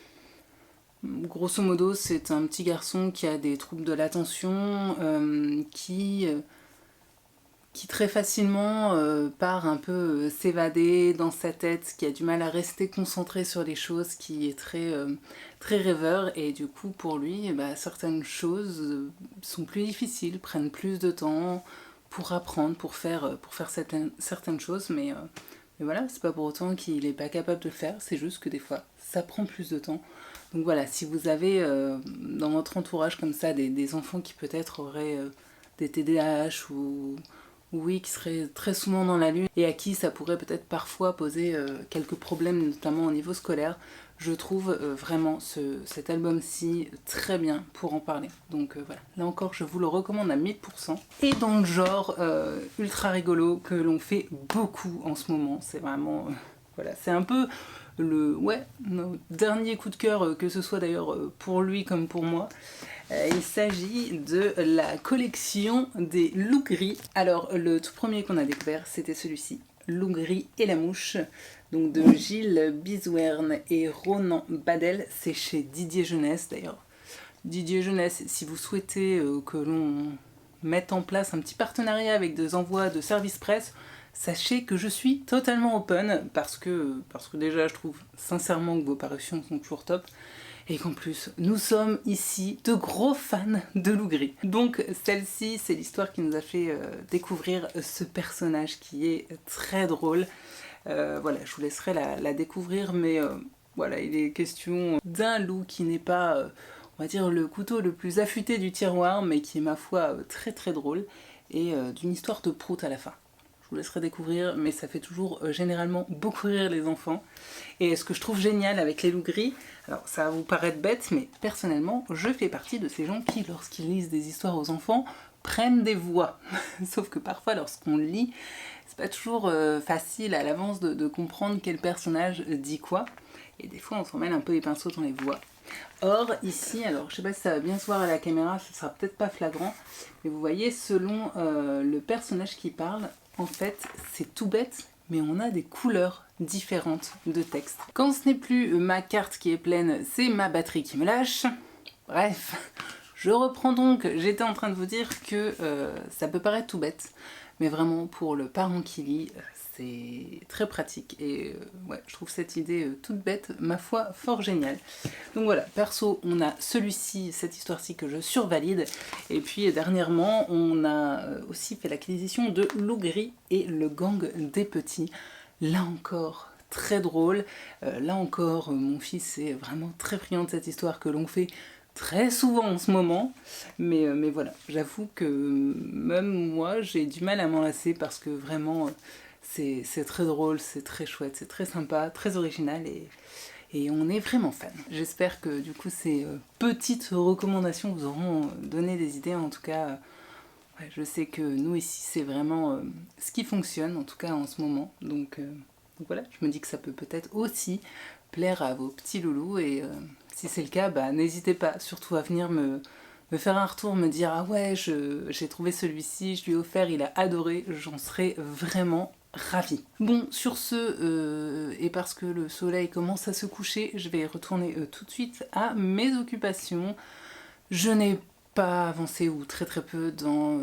grosso modo, c'est un petit garçon qui a des troubles de l'attention, qui très facilement part un peu s'évader dans sa tête, qui a du mal à rester concentré sur les choses, qui est très rêveur, et du coup pour lui, certaines choses sont plus difficiles, prennent plus de temps pour apprendre, pour faire certaines choses, mais Et voilà, c'est pas pour autant qu'il n'est pas capable de le faire, c'est juste que des fois, ça prend plus de temps. Donc voilà, si vous avez dans votre entourage comme ça des enfants qui peut-être auraient des TDAH ou oui, qui seraient très souvent dans la lune et à qui ça pourrait peut-être parfois poser quelques problèmes, notamment au niveau scolaire, je trouve vraiment cet album-ci très bien pour en parler. Donc voilà, là encore, je vous le recommande à 1000%. Et dans le genre ultra rigolo que l'on fait beaucoup en ce moment, c'est vraiment... voilà, c'est un peu notre dernier coup de cœur, que ce soit d'ailleurs pour lui comme pour moi. Il s'agit de la collection des loups gris. Alors, le tout premier qu'on a découvert, c'était celui-ci, Loup gris et la mouche, donc de Gilles Bizouerne et Ronan Badel. C'est chez Didier Jeunesse d'ailleurs. Didier Jeunesse, si vous souhaitez que l'on mette en place un petit partenariat avec des envois de service presse, sachez que je suis totalement open parce que déjà je trouve sincèrement que vos parutions sont toujours top. Et qu'en plus, nous sommes ici de gros fans de loup gris. Donc celle-ci, c'est l'histoire qui nous a fait découvrir ce personnage qui est très drôle. Voilà, je vous laisserai la découvrir, mais voilà, il est question d'un loup qui n'est pas, on va dire, le couteau le plus affûté du tiroir, mais qui est, ma foi, très très drôle, et d'une histoire de prout à la fin. Je vous laisserai découvrir, mais ça fait toujours généralement beaucoup rire les enfants. Et ce que je trouve génial avec les loups gris, alors ça va vous paraître bête, mais personnellement, je fais partie de ces gens qui, lorsqu'ils lisent des histoires aux enfants, prennent des voix. Sauf que parfois, lorsqu'on lit, c'est pas toujours facile à l'avance de comprendre quel personnage dit quoi. Et des fois, on s'en mêle un peu les pinceaux dans les voix. Or, ici, alors je sais pas si ça va bien se voir à la caméra, ce sera peut-être pas flagrant, mais vous voyez, selon le personnage qui parle, en fait, c'est tout bête, mais on a des couleurs différentes de texte. Quand ce n'est plus ma carte qui est pleine, c'est ma batterie qui me lâche. Bref, je reprends donc, j'étais en train de vous dire que ça peut paraître tout bête, mais vraiment pour le parent qui lit, c'est très pratique et ouais, je trouve cette idée toute bête, ma foi, fort géniale. Donc voilà, perso, on a celui-ci, cette histoire-ci que je survalide, et puis dernièrement, on a aussi fait l'acquisition de Loup gris et le gang des petits. Là encore, très drôle. Là encore, mon fils est vraiment très friand de cette histoire que l'on fait très souvent en ce moment, mais voilà, j'avoue que même moi j'ai du mal à m'en lasser parce que vraiment c'est très drôle, c'est très chouette, c'est très sympa, très original et on est vraiment fan. J'espère que du coup ces petites recommandations vous auront donné des idées, en tout cas ouais, je sais que nous ici c'est vraiment ce qui fonctionne, en tout cas en ce moment, donc voilà, je me dis que ça peut peut-être aussi plaire à vos petits loulous et si c'est le cas, bah, n'hésitez pas surtout à venir me faire un retour, me dire ah ouais, j'ai trouvé celui-ci, je lui ai offert, il a adoré, j'en serais vraiment ravie. Bon, sur ce, et parce que le soleil commence à se coucher, je vais retourner tout de suite à mes occupations. Je n'ai pas avancé ou très très peu dans...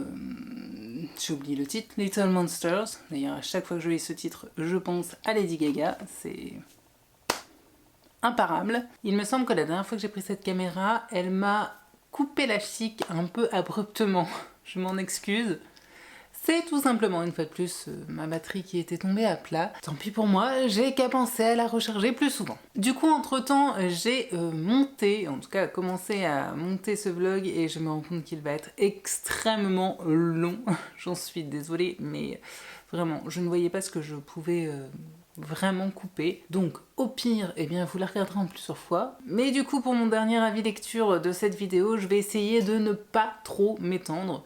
j'ai oublié le titre, Little Monsters. D'ailleurs, à chaque fois que je lis ce titre, je pense à Lady Gaga. C'est imparable. Il me semble que la dernière fois que j'ai pris cette caméra, elle m'a coupé la chic un peu abruptement. Je m'en excuse. C'est tout simplement, une fois de plus, ma batterie qui était tombée à plat. Tant pis pour moi, j'ai qu'à penser à la recharger plus souvent. Du coup, entre-temps, j'ai monté, en tout cas commencé à monter ce vlog et je me rends compte qu'il va être extrêmement long. J'en suis désolée, mais vraiment, je ne voyais pas ce que je pouvais vraiment couper. Donc, au pire, eh bien, vous la regarderez en plusieurs fois. Mais du coup, pour mon dernier avis lecture de cette vidéo, je vais essayer de ne pas trop m'étendre.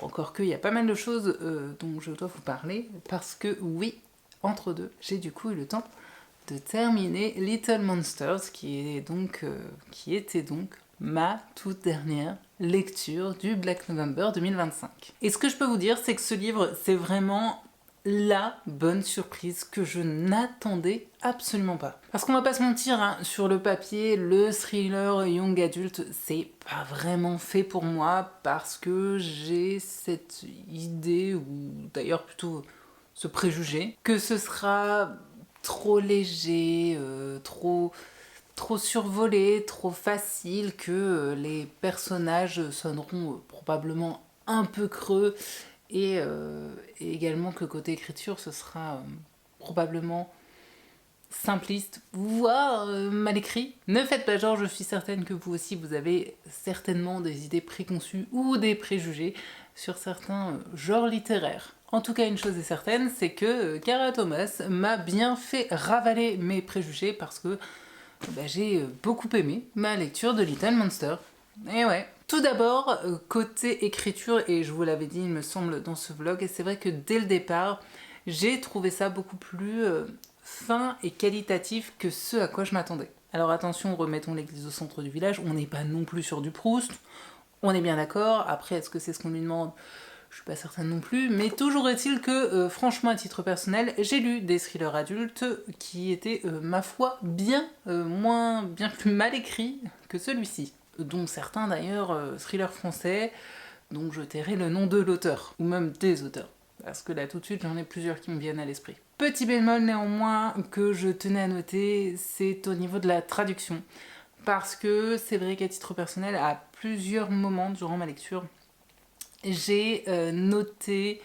Encore qu'il y a pas mal de choses dont je dois vous parler, parce que oui, entre deux, j'ai du coup eu le temps de terminer Little Monsters, qui était donc ma toute dernière lecture du Black November 2025. Et ce que je peux vous dire, c'est que ce livre, c'est vraiment la bonne surprise que je n'attendais absolument pas. Parce qu'on va pas se mentir, hein, sur le papier, le thriller young adulte, c'est pas vraiment fait pour moi parce que j'ai cette idée, ou d'ailleurs plutôt ce préjugé, que ce sera trop léger, trop survolé, trop facile, que les personnages sonneront probablement un peu creux et également que côté écriture ce sera probablement simpliste, voire mal écrit. Ne faites pas genre, je suis certaine que vous aussi vous avez certainement des idées préconçues ou des préjugés sur certains genres littéraires. En tout cas, une chose est certaine, c'est que Cara Thomas m'a bien fait ravaler mes préjugés parce que j'ai beaucoup aimé ma lecture de Little Monster. Et ouais. Tout d'abord, côté écriture, et je vous l'avais dit, il me semble, dans ce vlog, et c'est vrai que dès le départ, j'ai trouvé ça beaucoup plus fin et qualitatif que ce à quoi je m'attendais. Alors attention, remettons l'église au centre du village, on n'est pas non plus sur du Proust, on est bien d'accord. Après, est-ce que c'est ce qu'on lui demande? Je suis pas certaine non plus, mais toujours est-il que, franchement, à titre personnel, j'ai lu des thrillers adultes qui étaient, ma foi, bien plus mal écrits que celui-ci. Dont certains d'ailleurs thrillers français, dont je tairai le nom de l'auteur, ou même des auteurs. Parce que là tout de suite j'en ai plusieurs qui me viennent à l'esprit. Petit bémol néanmoins que je tenais à noter, c'est au niveau de la traduction. Parce que c'est vrai qu'à titre personnel, à plusieurs moments durant ma lecture, j'ai noté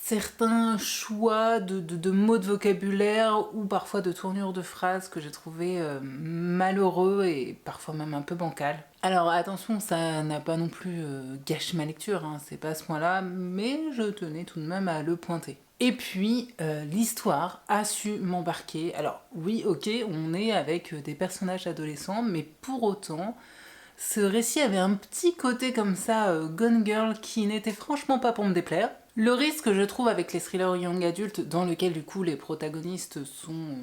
certains choix de mots de vocabulaire ou parfois de tournures de phrases que j'ai trouvé malheureux et parfois même un peu bancal. Alors attention, ça n'a pas non plus gâché ma lecture, hein, c'est pas à ce point-là, mais je tenais tout de même à le pointer. Et puis, l'histoire a su m'embarquer. Alors oui, ok, on est avec des personnages adolescents, mais pour autant, ce récit avait un petit côté comme ça, Gone Girl, qui n'était franchement pas pour me déplaire. Le risque, je trouve, avec les thrillers young adultes, dans lesquels du coup les protagonistes sont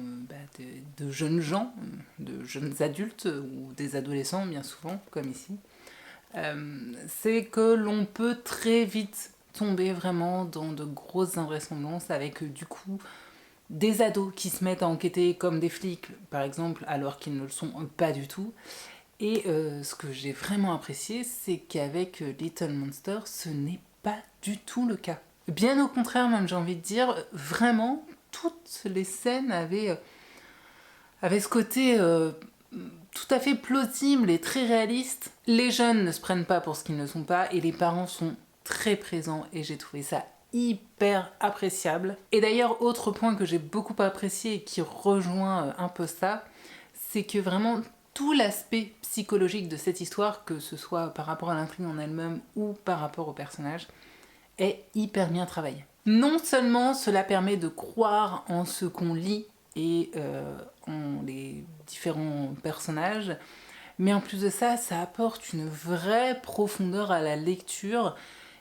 de jeunes gens, de jeunes adultes ou des adolescents bien souvent, comme ici, c'est que l'on peut très vite tomber vraiment dans de grosses invraisemblances avec du coup des ados qui se mettent à enquêter comme des flics, par exemple, alors qu'ils ne le sont pas du tout. Et ce que j'ai vraiment apprécié, c'est qu'avec Little Monster, ce n'est pas du tout le cas. Bien au contraire, même j'ai envie de dire, vraiment, toutes les scènes avaient ce côté tout à fait plausible et très réaliste. Les jeunes ne se prennent pas pour ce qu'ils ne sont pas et les parents sont très présents et j'ai trouvé ça hyper appréciable. Et d'ailleurs, autre point que j'ai beaucoup apprécié et qui rejoint un peu ça, c'est que vraiment tout l'aspect psychologique de cette histoire, que ce soit par rapport à l'intrigue en elle-même ou par rapport au personnage, est hyper bien travaillé. Non seulement cela permet de croire en ce qu'on lit et en les différents personnages, mais en plus de ça, ça apporte une vraie profondeur à la lecture.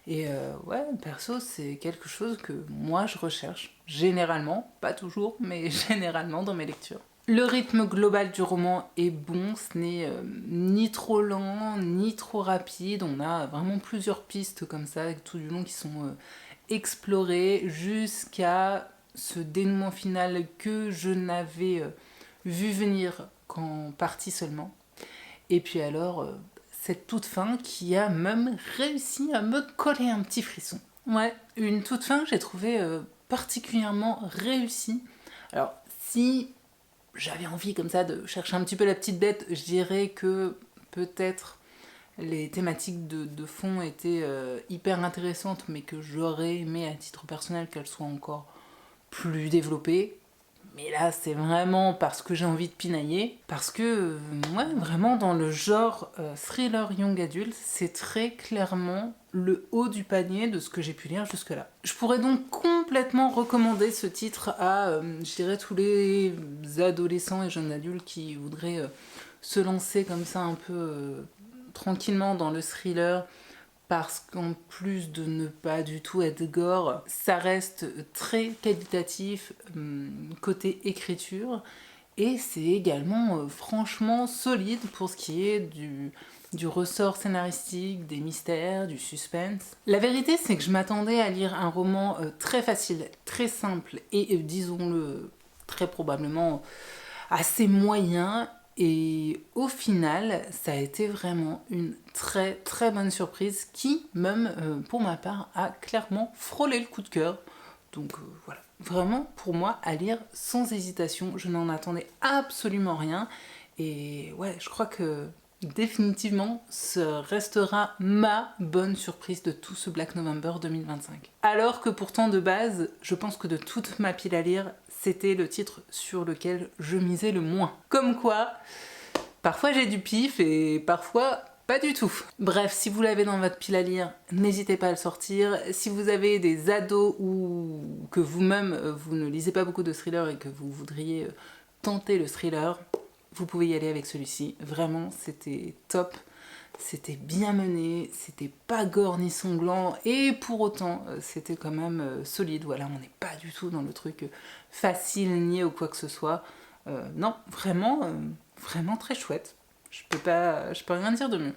Et ouais, perso, c'est quelque chose que moi je recherche, généralement, pas toujours, mais généralement dans mes lectures. Le rythme global du roman est bon, ce n'est ni trop lent, ni trop rapide. On a vraiment plusieurs pistes comme ça, tout du long, qui sont explorées jusqu'à ce dénouement final que je n'avais vu venir qu'en partie seulement. Et puis alors, cette toute fin qui a même réussi à me coller un petit frisson. Ouais, une toute fin que j'ai trouvée particulièrement réussie. Alors, si j'avais envie comme ça de chercher un petit peu la petite bête, je dirais que peut-être les thématiques de fond étaient hyper intéressantes, mais que j'aurais aimé à titre personnel qu'elles soient encore plus développées. Mais là, c'est vraiment parce que j'ai envie de pinailler, parce que, ouais, vraiment dans le genre thriller young adulte, c'est très clairement le haut du panier de ce que j'ai pu lire jusque-là. Je pourrais donc complètement recommander ce titre à, je dirais, tous les adolescents et jeunes adultes qui voudraient se lancer comme ça un peu tranquillement dans le thriller, parce qu'en plus de ne pas du tout être gore, ça reste très qualitatif côté écriture, et c'est également franchement solide pour ce qui est du ressort scénaristique, des mystères, du suspense. La vérité, c'est que je m'attendais à lire un roman très facile, très simple, et disons-le, très probablement assez moyen. Et au final, ça a été vraiment une très très bonne surprise qui, même pour ma part, a clairement frôlé le coup de cœur. Donc voilà, vraiment pour moi à lire sans hésitation, je n'en attendais absolument rien. Et ouais, je crois que définitivement, ce restera ma bonne surprise de tout ce Black November 2025. Alors que pourtant de base, je pense que de toute ma pile à lire, c'était le titre sur lequel je misais le moins. Comme quoi, parfois j'ai du pif et parfois pas du tout. Bref, si vous l'avez dans votre pile à lire, n'hésitez pas à le sortir. Si vous avez des ados ou que vous-même vous ne lisez pas beaucoup de thrillers et que vous voudriez tenter le thriller, vous pouvez y aller avec celui-ci. Vraiment, c'était top. C'était bien mené, c'était pas gore ni sanglant, et pour autant, c'était quand même solide. Voilà, on n'est pas du tout dans le truc facile, niais ou quoi que ce soit. Non, vraiment, vraiment très chouette. Je peux rien dire de mieux.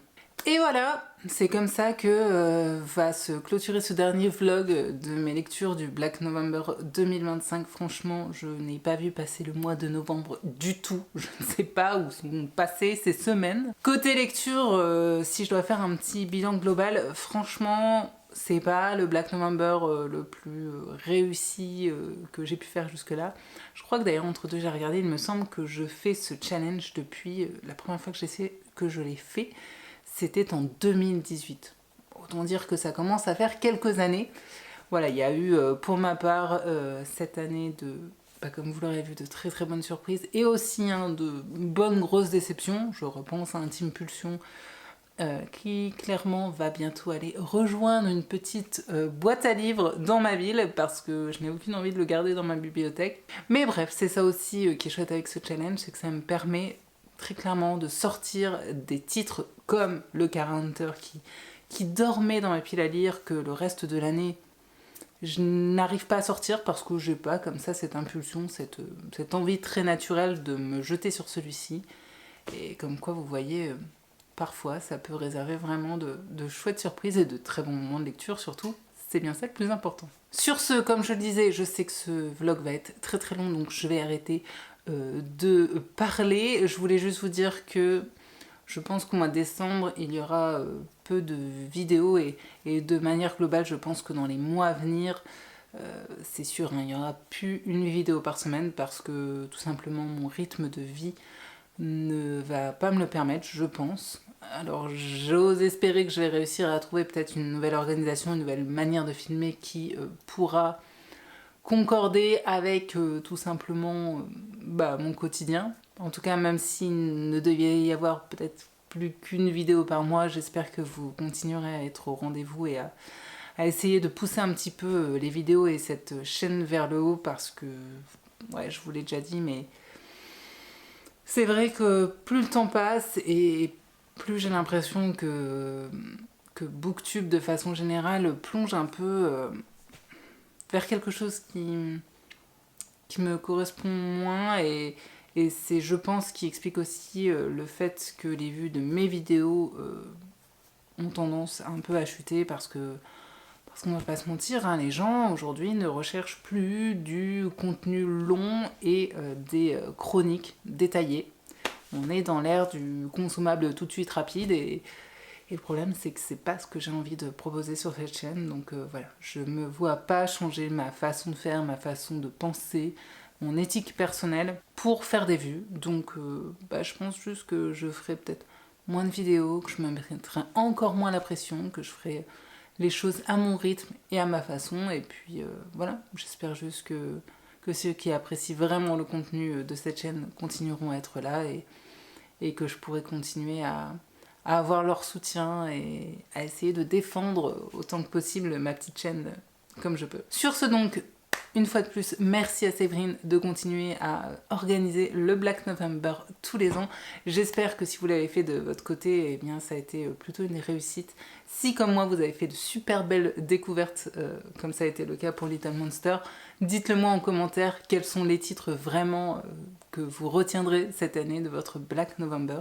Et voilà, c'est comme ça que va se clôturer ce dernier vlog de mes lectures du Black November 2025. Franchement, je n'ai pas vu passer le mois de novembre du tout. Je ne sais pas où sont passées ces semaines. Côté lecture, si je dois faire un petit bilan global, franchement, c'est pas le Black November le plus réussi que j'ai pu faire jusque-là. Je crois que d'ailleurs, entre deux, j'ai regardé, il me semble que je fais ce challenge depuis la première fois que je l'ai fait. C'était en 2018. Autant dire que ça commence à faire quelques années. Voilà, il y a eu pour ma part cette année comme vous l'aurez vu, de très très bonnes surprises et aussi de bonnes grosses déceptions. Je repense à un Team Pulsion qui clairement va bientôt aller rejoindre une petite boîte à livres dans ma ville parce que je n'ai aucune envie de le garder dans ma bibliothèque. Mais bref, c'est ça aussi qui est chouette avec ce challenge, c'est que ça me permet très clairement de sortir des titres comme le Cara Hunter qui dormait dans ma pile à lire, que le reste de l'année je n'arrive pas à sortir parce que j'ai pas comme ça cette impulsion, cette envie très naturelle de me jeter sur celui-ci. Et comme quoi vous voyez, parfois ça peut réserver vraiment de chouettes surprises et de très bons moments de lecture surtout. C'est bien ça le plus important. Sur ce, comme je le disais, je sais que ce vlog va être très très long, donc je vais arrêter de parler. Je voulais juste vous dire que je pense qu'au mois de décembre, il y aura peu de vidéos et de manière globale, je pense que dans les mois à venir, c'est sûr, il n'y aura plus une vidéo par semaine parce que tout simplement mon rythme de vie ne va pas me le permettre, je pense. Alors j'ose espérer que je vais réussir à trouver peut-être une nouvelle organisation, une nouvelle manière de filmer qui pourra concorder avec tout simplement mon quotidien. En tout cas, même s'il ne devait y avoir peut-être plus qu'une vidéo par mois, j'espère que vous continuerez à être au rendez-vous et à essayer de pousser un petit peu les vidéos et cette chaîne vers le haut parce que, ouais, je vous l'ai déjà dit, mais c'est vrai que plus le temps passe et plus j'ai l'impression que Booktube, de façon générale, plonge un peu vers quelque chose qui me correspond moins et c'est, je pense, qui explique aussi le fait que les vues de mes vidéos ont tendance un peu à chuter parce qu'on va pas se mentir, hein, les gens aujourd'hui ne recherchent plus du contenu long et des chroniques détaillées. On est dans l'ère du consommable tout de suite rapide et le problème c'est que c'est pas ce que j'ai envie de proposer sur cette chaîne, donc voilà, je me vois pas changer ma façon de faire, ma façon de penser, mon éthique personnelle pour faire des vues, donc je pense juste que je ferai peut-être moins de vidéos, que je me mettrai encore moins la pression, que je ferai les choses à mon rythme et à ma façon, et puis voilà, j'espère juste que ceux qui apprécient vraiment le contenu de cette chaîne continueront à être là et que je pourrai continuer à avoir leur soutien et à essayer de défendre autant que possible ma petite chaîne comme je peux. Sur ce donc, une fois de plus, merci à Séverine de continuer à organiser le Black November tous les ans. J'espère que si vous l'avez fait de votre côté, eh bien ça a été plutôt une réussite. Si comme moi vous avez fait de super belles découvertes, comme ça a été le cas pour Little Monster, dites-le moi en commentaire quels sont les titres vraiment que vous retiendrez cette année de votre Black November.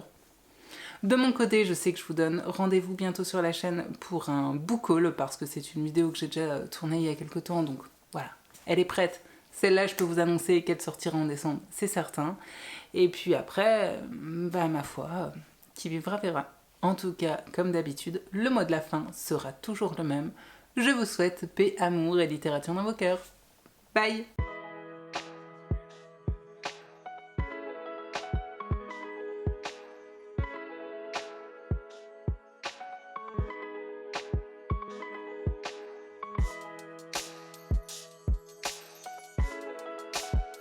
De mon côté, je sais que je vous donne rendez-vous bientôt sur la chaîne pour un book haul parce que c'est une vidéo que j'ai déjà tournée il y a quelques temps, donc voilà, elle est prête. Celle-là, je peux vous annoncer qu'elle sortira en décembre, c'est certain. Et puis après, ma foi, qui vivra verra. En tout cas, comme d'habitude, le mot de la fin sera toujours le même. Je vous souhaite paix, amour et littérature dans vos cœurs. Bye!